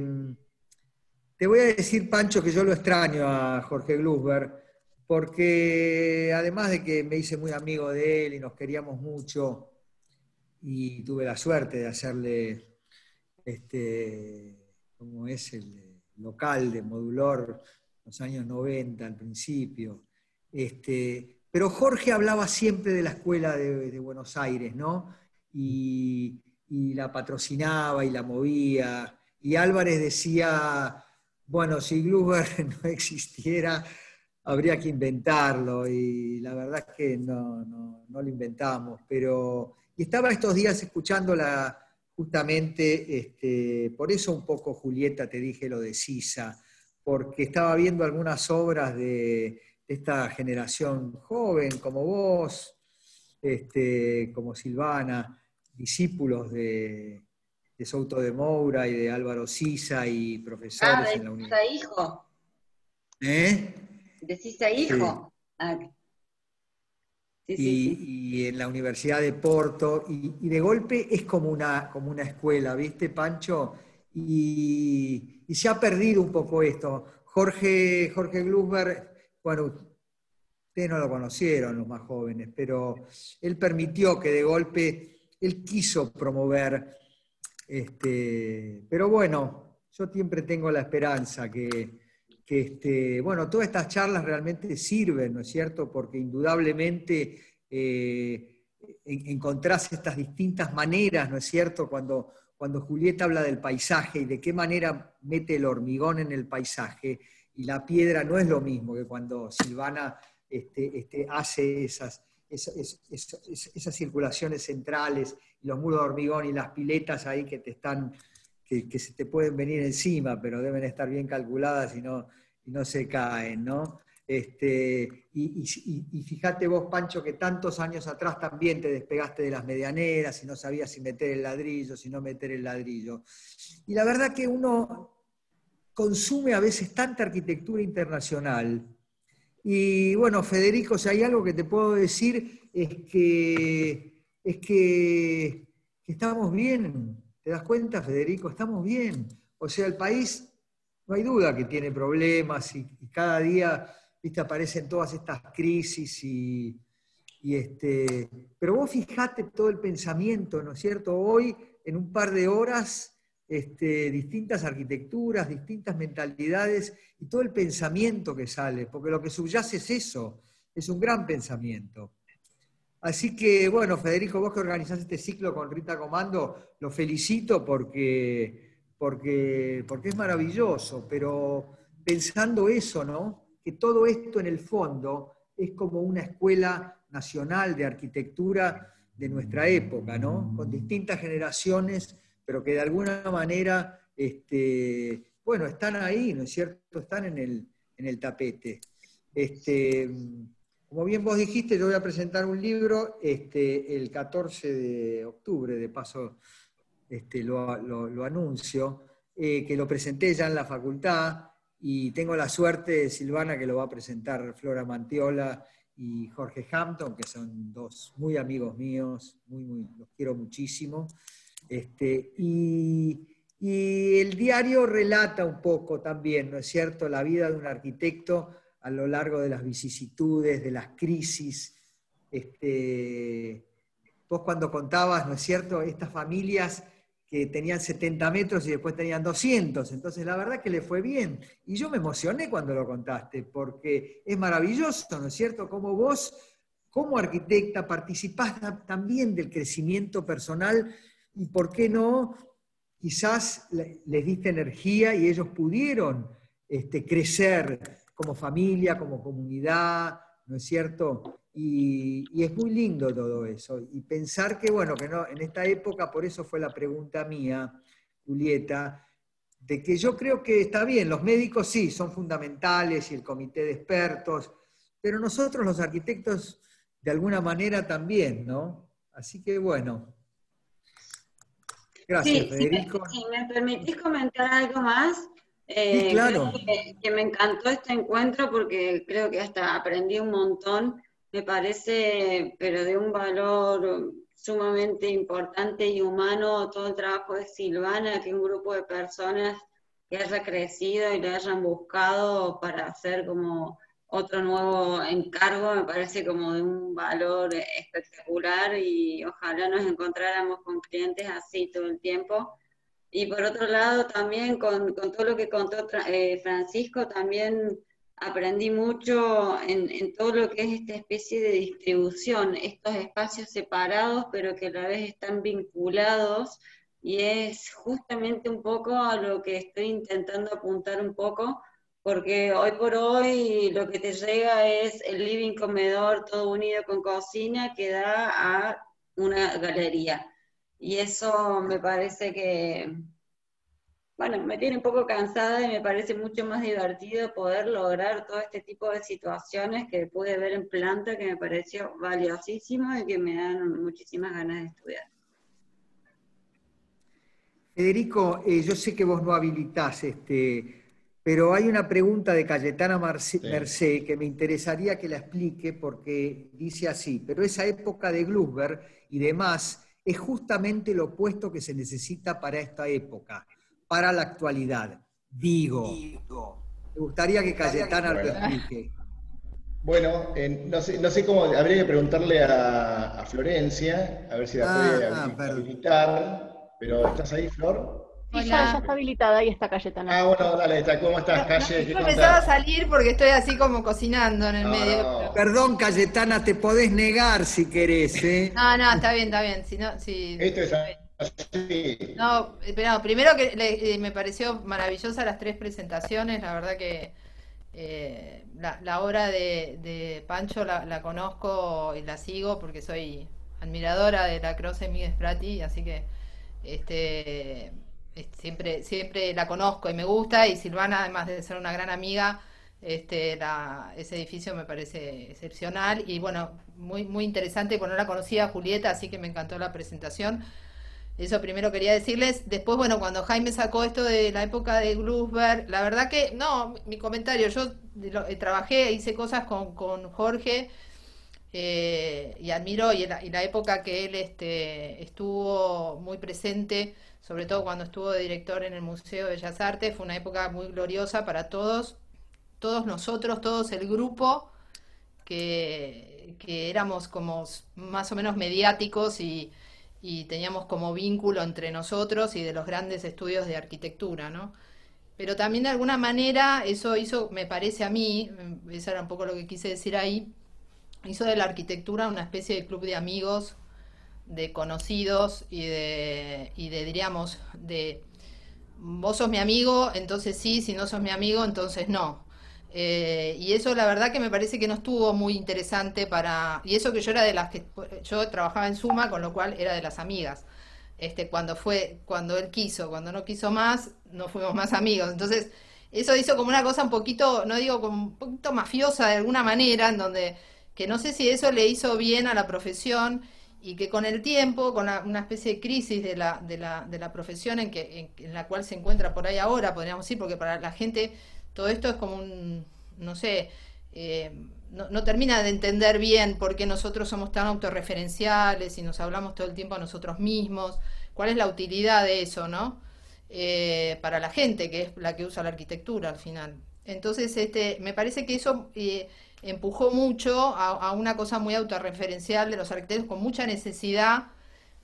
Speaker 3: voy a decir, Pancho, que yo lo extraño a Jorge Glusberg, porque además de que me hice muy amigo de él y nos queríamos mucho, y tuve la suerte de hacerle, como es el local de Modulor, los años 90 al principio. Pero Jorge hablaba siempre de la escuela de Buenos Aires, ¿no? Y la patrocinaba y la movía. Y Álvarez decía, bueno, si Glusberg no existiera, habría que inventarlo. Y la verdad es que no lo inventamos. Y estaba estos días escuchándola justamente, por eso un poco, Julieta, te dije lo de Sisa, porque estaba viendo algunas obras de esta generación joven, como vos, como Silvana, discípulos de Souto de Moura y de Álvaro Sisa y profesores en la universidad.
Speaker 1: ¿De hijo?
Speaker 3: ¿De
Speaker 1: Sisa hijo? Sí.
Speaker 3: Y en la Universidad de Porto, y de golpe es como una escuela, ¿viste, Pancho? Y se ha perdido un poco esto. Jorge Glusberg, bueno, ustedes no lo conocieron, los más jóvenes, pero él permitió que de golpe, él quiso promover, pero bueno, yo siempre tengo la esperanza que bueno, todas estas charlas realmente sirven, ¿no es cierto? Porque indudablemente encontrás estas distintas maneras, ¿no es cierto? Cuando Julieta habla del paisaje y de qué manera mete el hormigón en el paisaje, y la piedra no es lo mismo que cuando Silvana hace esas circulaciones centrales, y los muros de hormigón y las piletas ahí que se te pueden venir encima, pero deben estar bien calculadas y no se caen, ¿no? Y fíjate vos, Pancho, que tantos años atrás también te despegaste de las medianeras y no sabías si meter el ladrillo, si no meter el ladrillo. Y la verdad que uno consume a veces tanta arquitectura internacional. Y bueno, Federico, si hay algo que te puedo decir es que estamos bien. ¿Te das cuenta, Federico? Estamos bien. O sea, el país, no hay duda que tiene problemas y cada día, ¿viste?, aparecen todas estas crisis pero vos fijate todo el pensamiento, ¿no es cierto? Hoy, en un par de horas, distintas arquitecturas, distintas mentalidades y todo el pensamiento que sale, porque lo que subyace es eso, es un gran pensamiento. Así que, bueno, Federico, vos que organizás este ciclo con Rita Comando, lo felicito porque es maravilloso, pero pensando eso, ¿no? Que todo esto en el fondo es como una escuela nacional de arquitectura de nuestra época, ¿no? Con distintas generaciones, pero que de alguna manera, bueno, están ahí, ¿no es cierto? Están en el tapete. Como bien vos dijiste, yo voy a presentar un libro el 14 de octubre, de paso lo anuncio, que lo presenté ya en la facultad, y tengo la suerte, Silvana, que lo va a presentar Flora Mantiola y Jorge Hampton, que son dos muy amigos míos, los quiero muchísimo. Y el diario relata un poco también, ¿no es cierto?, la vida de un arquitecto a lo largo de las vicisitudes, de las crisis. Vos cuando contabas, ¿no es cierto?, estas familias que tenían 70 metros y después tenían 200, entonces la verdad que le fue bien. Y yo me emocioné cuando lo contaste, porque es maravilloso, ¿no es cierto?, cómo vos, como arquitecta, participás también del crecimiento personal, y por qué no, quizás les diste energía y ellos pudieron crecer como familia, como comunidad, ¿no es cierto?, y es muy lindo todo eso. Y pensar que, bueno, que no, en esta época, por eso fue la pregunta mía, Julieta, de que yo creo que está bien, los médicos sí, son fundamentales y el comité de expertos, pero nosotros los arquitectos de alguna manera también, ¿no? Así que bueno. Gracias,
Speaker 1: Sí,
Speaker 3: Federico.
Speaker 1: si me permitís comentar algo más.
Speaker 3: Sí, claro.
Speaker 1: Creo que me encantó este encuentro porque creo que hasta aprendí un montón. Me parece, pero de un valor sumamente importante y humano, todo el trabajo de Silvana, que un grupo de personas que haya crecido y le hayan buscado para hacer como otro nuevo encargo, me parece como de un valor espectacular, y ojalá nos encontráramos con clientes así todo el tiempo. Y por otro lado, también con todo lo que contó Francisco, también aprendí mucho en todo lo que es esta especie de distribución, estos espacios separados, pero que a la vez están vinculados, y es justamente un poco a lo que estoy intentando apuntar un poco, porque hoy por hoy lo que te llega es el living comedor todo unido con cocina que da a una galería. Y eso me parece que, bueno, me tiene un poco cansada, y me parece mucho más divertido poder lograr todo este tipo de situaciones que pude ver en planta, que me pareció valiosísimo y que me dan muchísimas ganas de estudiar.
Speaker 3: Federico, yo sé que vos no habilitás, pero hay una pregunta de Cayetana Mercé que me interesaría que la explique, porque dice así: pero esa época de Glusberg y demás es justamente lo opuesto que se necesita para esta época, para la actualidad. Digo. Me gustaría que Cayetana lo explique.
Speaker 2: Bueno, no sé cómo, habría que preguntarle a Florencia, a ver si la puede habilitar. Pero, ¿estás ahí, Flor?
Speaker 6: Sí, ya está habilitada, ahí está Cayetana.
Speaker 2: Ah, bueno, dale, ¿cómo estás, Calle?
Speaker 7: Yo empezaba a salir porque estoy así como cocinando en el medio.
Speaker 3: No. Perdón, Cayetana, te podés negar si querés, ¿eh?
Speaker 7: No, está bien.
Speaker 2: Esto es así.
Speaker 7: No, pero primero que me pareció maravillosa las 3 presentaciones, la verdad que la obra de Pancho la conozco y la sigo porque soy admiradora de la Croce Miguel Sprati, así que siempre la conozco y me gusta, y Silvana, además de ser una gran amiga, ese edificio me parece excepcional, y bueno, muy, muy interesante, porque no la conocía Julieta, así que me encantó la presentación. Eso primero quería decirles. Después, bueno, cuando Jaime sacó esto de la época de Glusberg, la verdad que, no, mi comentario, yo trabajé, hice cosas con Jorge, y admiro, y la época que él estuvo muy presente, sobre todo cuando estuvo de director en el Museo de Bellas Artes, fue una época muy gloriosa para todos nosotros, todos el grupo, que éramos como más o menos mediáticos y teníamos como vínculo entre nosotros y de los grandes estudios de arquitectura, ¿no? Pero también de alguna manera eso hizo, me parece a mí, eso era un poco lo que quise decir ahí, hizo de la arquitectura una especie de club de amigos, de conocidos y diríamos, vos sos mi amigo, entonces sí, si no sos mi amigo, entonces no. Y eso la verdad que me parece que no estuvo muy interesante y eso que yo era de las que, yo trabajaba en Suma, con lo cual era de las amigas. Cuando él quiso, cuando no quiso más, no fuimos más amigos. Entonces, eso hizo como una cosa un poquito, no digo como un poquito mafiosa de alguna manera, en donde, que no sé si eso le hizo bien a la profesión, y que con el tiempo, con una especie de crisis de la profesión en la cual se encuentra por ahí ahora, podríamos decir, porque para la gente todo esto es como un, no sé, no termina de entender bien por qué nosotros somos tan autorreferenciales y nos hablamos todo el tiempo a nosotros mismos, cuál es la utilidad de eso, ¿no? Para la gente, que es la que usa la arquitectura al final. Entonces, me parece que eso empujó mucho a una cosa muy autorreferencial de los arquitectos, con mucha necesidad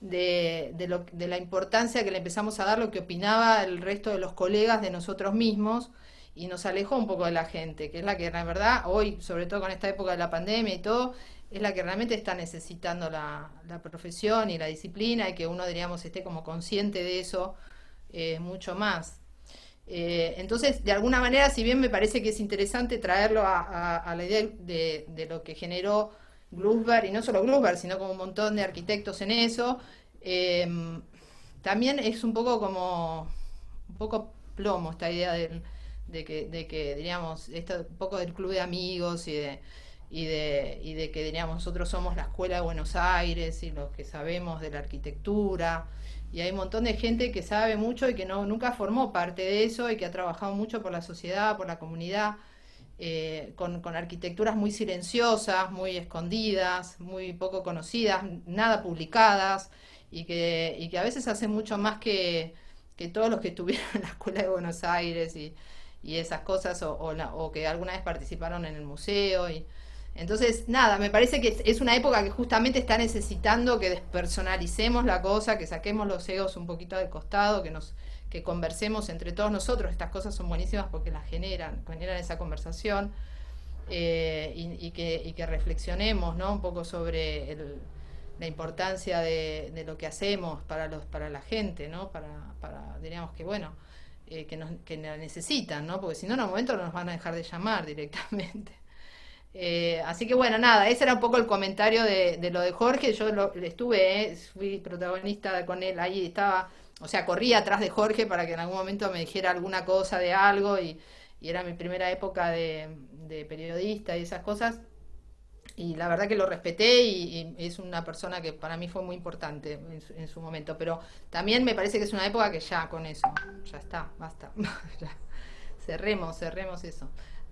Speaker 7: de la importancia que le empezamos a dar lo que opinaba el resto de los colegas de nosotros mismos, y nos alejó un poco de la gente, que es la que la verdad hoy, sobre todo con esta época de la pandemia y todo, es la que realmente está necesitando la profesión y la disciplina, y que uno, diríamos, esté como consciente de eso mucho más. Entonces, de alguna manera, si bien me parece que es interesante traerlo a la idea de lo que generó Glusberg, y no solo Glusberg, sino como un montón de arquitectos en eso, también es un poco plomo esta idea de que diríamos, un poco del club de amigos y de que, diríamos, nosotros somos la escuela de Buenos Aires y los que sabemos de la arquitectura, y hay un montón de gente que sabe mucho y que nunca formó parte de eso, y que ha trabajado mucho por la sociedad, por la comunidad, con arquitecturas muy silenciosas, muy escondidas, muy poco conocidas, nada publicadas, y que a veces hacen mucho más que todos los que estuvieron en la escuela de Buenos Aires y esas cosas, o que alguna vez participaron en el museo. Entonces, nada, me parece que es una época que justamente está necesitando que despersonalicemos la cosa, que saquemos los egos un poquito del costado, que conversemos entre todos nosotros. Estas cosas son buenísimas porque las generan esa conversación, y que reflexionemos, ¿no?, un poco sobre la importancia de lo que hacemos para la gente, ¿no?, para diríamos que, bueno, que la necesitan, ¿no?, porque si no, en un momento no nos van a dejar de llamar directamente. Así que bueno, nada, ese era un poco el comentario de lo de Jorge. Yo fui protagonista con él, ahí estaba, o sea, corría atrás de Jorge para que en algún momento me dijera alguna cosa de algo, y era mi primera época de periodista y esas cosas, y la verdad que lo respeté, y es una persona que para mí fue muy importante en su momento, pero también me parece que es una época que ya con eso, ya está, basta, ya, cerremos eso.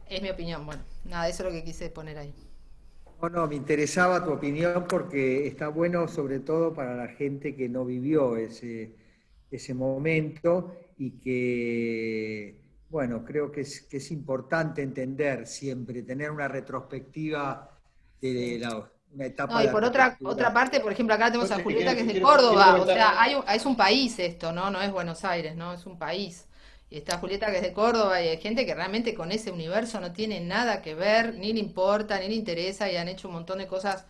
Speaker 7: Es mi opinión, bueno, nada, eso es lo que quise poner ahí.
Speaker 3: No, me interesaba tu opinión porque está bueno sobre todo para la gente que no vivió ese momento, y que, bueno, creo que es importante entender siempre, tener una retrospectiva de una etapa.
Speaker 7: No, y por otra parte, por ejemplo, acá tenemos a Julieta, que es de Córdoba, o sea, es un país esto, ¿no? No es Buenos Aires, ¿no? Es un país. Y está Julieta, que es de Córdoba, y hay gente que realmente con ese universo no tiene nada que ver, ni le importa, ni le interesa, y han hecho un montón de cosas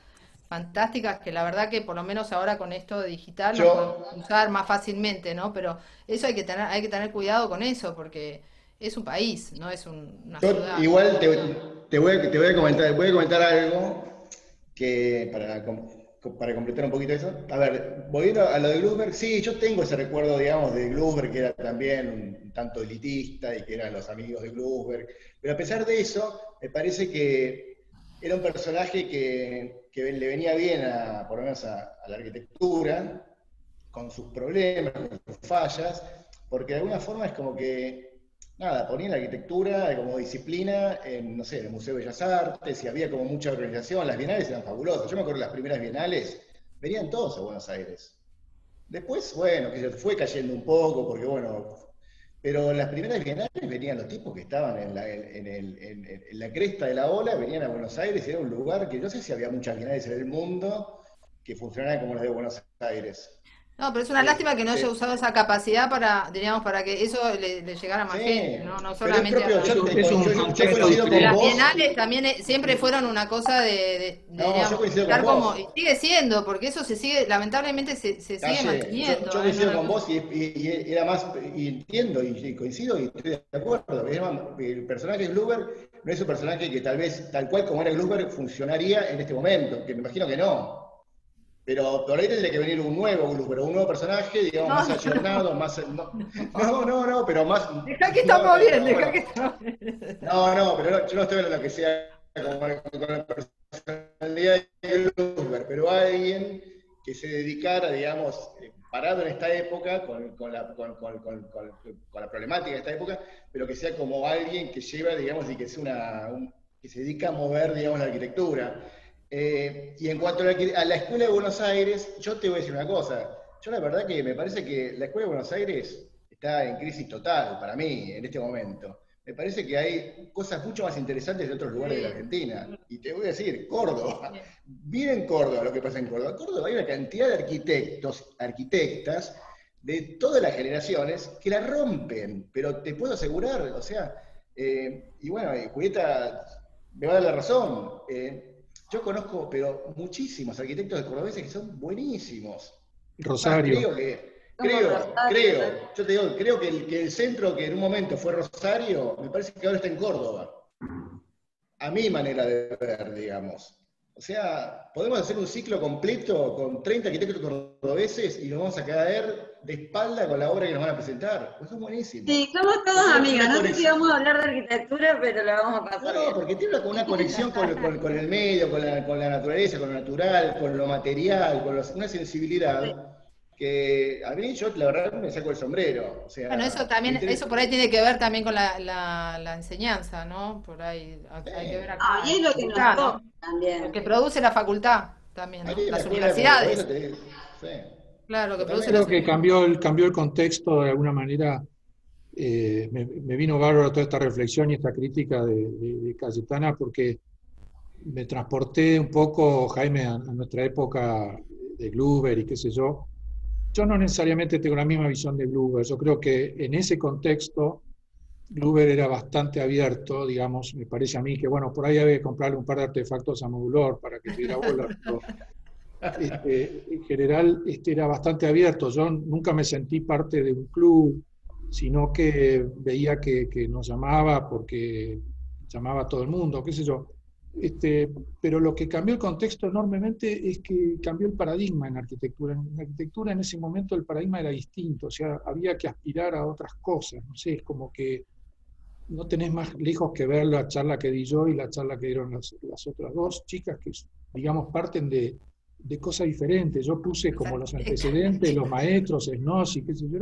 Speaker 7: fantásticas que la verdad que por lo menos ahora con esto digital lo podemos usar más fácilmente, ¿no? Pero eso hay que tener cuidado con eso, porque es un país, no es una ciudad.
Speaker 2: Igual te voy a comentar algo que para completar un poquito eso. A ver, volviendo a lo de Glusberg, sí, yo tengo ese recuerdo, digamos, de Glusberg, que era también un tanto elitista y que eran los amigos de Glusberg, pero a pesar de eso, me parece que era un personaje que le venía bien, por lo menos a la arquitectura, con sus problemas, con sus fallas, porque de alguna forma es como que, nada, ponía la arquitectura como disciplina en, no sé, en el Museo de Bellas Artes, y había como mucha organización, las bienales eran fabulosas. Yo me acuerdo de las primeras bienales, venían todos a Buenos Aires. Después, bueno, que se fue cayendo un poco, porque bueno, pero en las primeras bienales venían los tipos que estaban en la cresta de la ola, venían a Buenos Aires, y era un lugar que no sé si había muchas bienales en el mundo que funcionaran como las de Buenos Aires.
Speaker 7: No, pero es una lástima que no haya usado esa capacidad para que eso le llegara a más gente, no solamente a
Speaker 2: yo coincido con
Speaker 7: las
Speaker 2: vos.
Speaker 7: bienales también siempre fueron una cosa
Speaker 2: yo coincido
Speaker 7: estar
Speaker 2: con
Speaker 7: como,
Speaker 2: vos.
Speaker 7: y sigue siendo, porque eso se sigue, lamentablemente se sigue manteniendo.
Speaker 2: Yo coincido con vos, y era más, y entiendo, y coincido, y estoy de acuerdo. El personaje de Glusberg no es un personaje que tal cual como era Glusberg funcionaría en este momento, que me imagino que no. Pero por ahí tendría que venir un nuevo Glusberg, un nuevo personaje, digamos, más ayornado, más... No, pero más...
Speaker 7: Dejá que estamos bien, dejá que estamos bien.
Speaker 2: No, pero yo no estoy hablando que sea con la personalidad de Glusberg, pero alguien que se dedicara, digamos, parado en esta época, con la problemática de esta época, pero que sea como alguien que lleva, digamos, y que sea que se dedica a mover, digamos, la arquitectura. Y en cuanto a la Escuela de Buenos Aires, yo te voy a decir una cosa. Yo la verdad que me parece que la Escuela de Buenos Aires está en crisis total para mí en este momento. Me parece que hay cosas mucho más interesantes de otros lugares de la Argentina. Y te voy a decir, Córdoba. Miren Córdoba, lo que pasa en Córdoba. Córdoba hay una cantidad de arquitectos, arquitectas, de todas las generaciones, que la rompen, pero te puedo asegurar, o sea, y bueno, Julieta me va a dar la razón. Yo conozco, pero muchísimos arquitectos de cordobeses que son buenísimos.
Speaker 5: Rosario.
Speaker 2: Yo te digo, creo que el centro que en un momento fue Rosario, me parece que ahora está en Córdoba. A mi manera de ver, digamos. O sea, podemos hacer un ciclo completo con 30 arquitectos cordobeses y nos vamos a caer de espalda con la obra que nos van a presentar. Pues son buenísimos.
Speaker 1: Sí, somos todos amigos. No sé si vamos a hablar de arquitectura, pero la vamos a pasar bien.
Speaker 2: No, porque tiene una conexión con el medio, con la naturaleza, con lo natural, con lo material, con una sensibilidad. Sí. Que a mí yo la verdad me saco el sombrero. O sea,
Speaker 7: bueno, eso también, eso por ahí tiene que ver también con la enseñanza, ¿no? Por ahí hay que ver acá.
Speaker 1: Y es lo que nos toca también.
Speaker 7: Lo que produce la facultad también, ¿no? Las universidades.
Speaker 2: Sí.
Speaker 7: Claro, lo que produce
Speaker 5: creo que cambió el contexto de alguna manera. Me vino bárbaro toda esta reflexión y esta crítica de Cayetana, porque me transporté un poco, Jaime, a nuestra época de Gruber y qué sé yo. Yo no necesariamente tengo la misma visión de Gruber. Yo creo que en ese contexto Gruber era bastante abierto, digamos, me parece a mí que, bueno, por ahí había que comprarle un par de artefactos a Modulor para que tuviera bola, pero en general era bastante abierto. Yo nunca me sentí parte de un club, sino que veía que nos llamaba porque llamaba a todo el mundo, qué sé yo. Pero lo que cambió el contexto enormemente es que cambió el paradigma en arquitectura. En arquitectura en ese momento el paradigma era distinto, o sea, había que aspirar a otras cosas, no sé, es como que no tenés más lejos que ver la charla que di yo y la charla que dieron las otras dos chicas que, digamos, parten de cosas diferentes. Yo puse como los antecedentes, los maestros, Snoz y qué sé yo,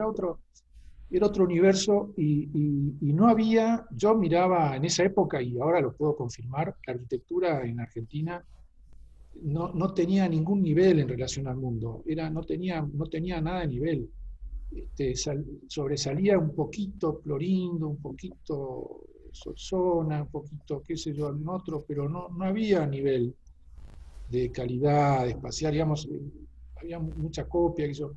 Speaker 5: era otro universo y no había, yo miraba en esa época, y ahora lo puedo confirmar, la arquitectura en Argentina no tenía ningún nivel en relación al mundo, no tenía nada de nivel. Sobresalía un poquito Florindo, un poquito Solsona, un poquito qué sé yo, algún otro, pero no había nivel de calidad espacial, digamos, había mucha copia, que yo.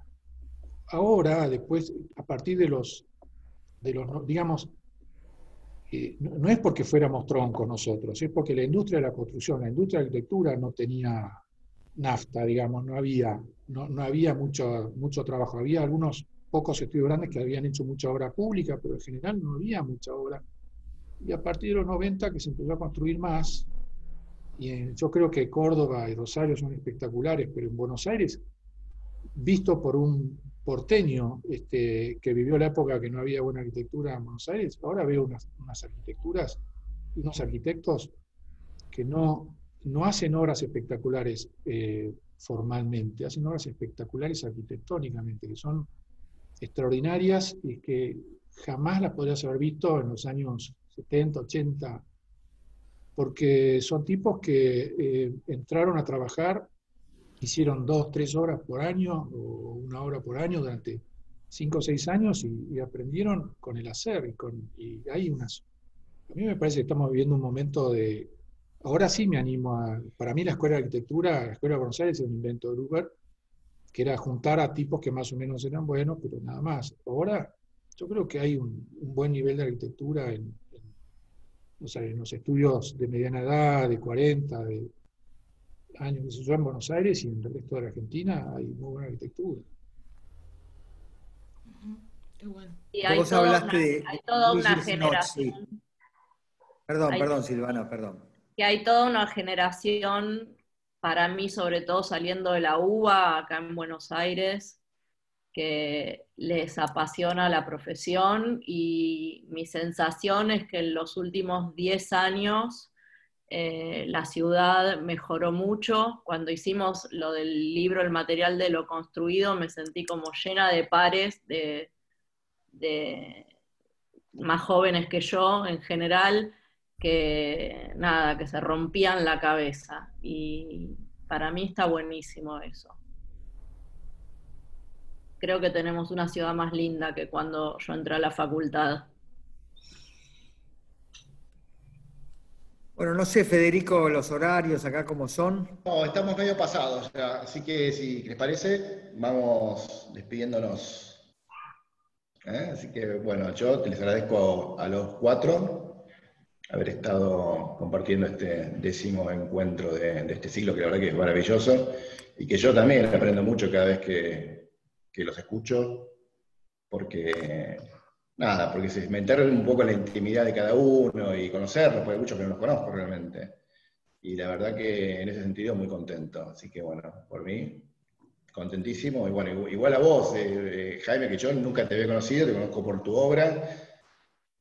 Speaker 5: Ahora, después, a partir de los digamos, no es porque fuéramos troncos nosotros, es porque la industria de la construcción, la industria de la arquitectura no tenía nafta, digamos, no había mucho trabajo. Había algunos pocos estudios grandes que habían hecho mucha obra pública, pero en general no había mucha obra. Y a partir de los 90 que se empezó a construir más, y yo creo que Córdoba y Rosario son espectaculares, pero en Buenos Aires, visto por un porteño que vivió la época que no había buena arquitectura en Buenos Aires, ahora veo unas arquitecturas y unos arquitectos que no hacen obras espectaculares formalmente, hacen obras espectaculares arquitectónicamente, que son extraordinarias y que jamás las podrías haber visto en los años 70, 80, porque son tipos que entraron a trabajar, hicieron 2, 3 horas por año o 1 hora por año durante 5 o 6 años y aprendieron con el hacer. Y hay a mí me parece que estamos viviendo un momento de. Ahora sí me animo para mí la Escuela de Arquitectura, la Escuela de Buenos Aires es un invento de Gruber, que era juntar a tipos que más o menos eran buenos, pero nada más. Ahora yo creo que hay un buen nivel de arquitectura en los estudios de mediana edad, de 40, de años que se yo en Buenos Aires y en el resto de la Argentina hay muy buena arquitectura.
Speaker 7: Qué bueno.
Speaker 4: Y hay toda una generación.
Speaker 3: Sí. Perdón, Silvana, perdón.
Speaker 4: Que hay toda una generación, para mí, sobre todo saliendo de la UBA, acá en Buenos Aires, que les apasiona la profesión, y mi sensación es que en los últimos 10 años la ciudad mejoró mucho. Cuando hicimos lo del libro, el material de lo construido, me sentí como llena de pares, de más jóvenes que yo en general, que nada, que se rompían la cabeza. Y para mí está buenísimo eso. Creo que tenemos una ciudad más linda que cuando yo entré a la facultad.
Speaker 3: Bueno, no sé, Federico, los horarios acá cómo son.
Speaker 2: No, estamos medio pasados ya, así que si les parece, vamos despidiéndonos. Así que bueno, yo les agradezco a los 4 haber estado compartiendo este 10º encuentro de este siglo, que la verdad que es maravilloso, y que yo también aprendo mucho cada vez que los escucho, porque se meter un poco en la intimidad de cada uno y conocerlos, porque hay muchos que no los conozco realmente. Y la verdad que en ese sentido muy contento. Así que bueno, por mí, contentísimo. Y bueno, igual a vos, Jaime, que yo nunca te había conocido, te conozco por tu obra.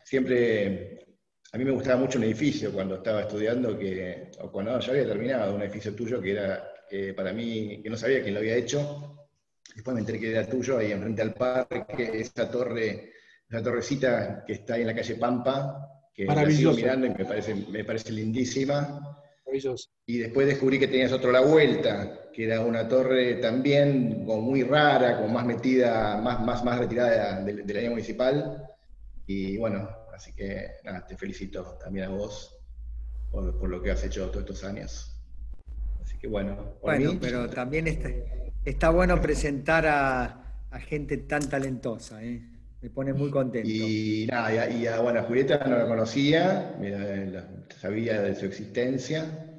Speaker 2: Siempre, a mí me gustaba mucho un edificio cuando estaba estudiando, o cuando ya había terminado, un edificio tuyo que era, para mí, que no sabía quién lo había hecho. Después me enteré que era tuyo, ahí enfrente al parque, esa torrecita que está ahí en la calle Pampa, que la sigo mirando y me parece lindísima.
Speaker 5: Maravilloso.
Speaker 2: Y después descubrí que tenías otro a la vuelta, que era una torre también como muy rara, como más metida, más retirada del área municipal. Y bueno, así que nada, te felicito también a vos por lo que has hecho todos estos años. Así que bueno.
Speaker 3: Bueno, pero también está bueno presentar a gente tan talentosa, ¿eh? Me pone muy contento.
Speaker 2: Y nada, bueno, a Julieta no la conocía, sabía de su existencia.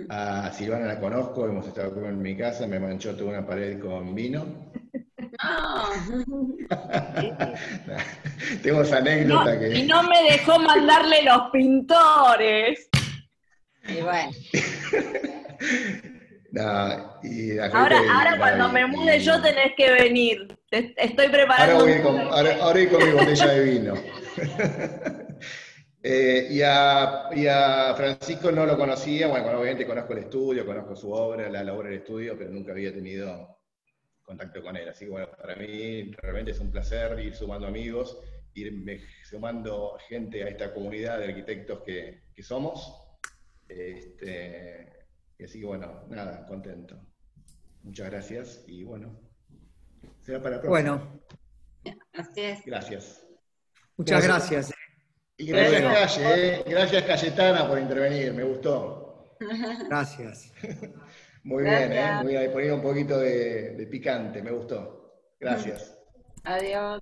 Speaker 2: A Silvana la conozco, hemos estado en mi casa, me manchó toda una pared con vino. Tengo esa anécdota que...
Speaker 4: Y no me dejó mandarle los pintores.
Speaker 1: Y bueno.
Speaker 4: Ahora cuando me mude yo tenés que venir. Estoy preparando.
Speaker 2: Ahora voy con mi botella de vino. Y a Francisco no lo conocía, bueno, obviamente conozco el estudio, conozco su obra, la obra del estudio, pero nunca había tenido contacto con él. Así que bueno, para mí realmente es un placer ir sumando amigos, ir sumando gente a esta comunidad de arquitectos que somos. Y así que bueno, nada, contento. Muchas gracias y bueno, será para la próxima.
Speaker 3: Bueno.
Speaker 1: Así es.
Speaker 2: Gracias.
Speaker 3: Muchas gracias.
Speaker 2: Y gracias, Calle, gracias Cayetana por intervenir, me gustó.
Speaker 3: Gracias.
Speaker 2: Muy bien, muy bien, ponía un poquito de picante, me gustó. Gracias.
Speaker 1: Adiós.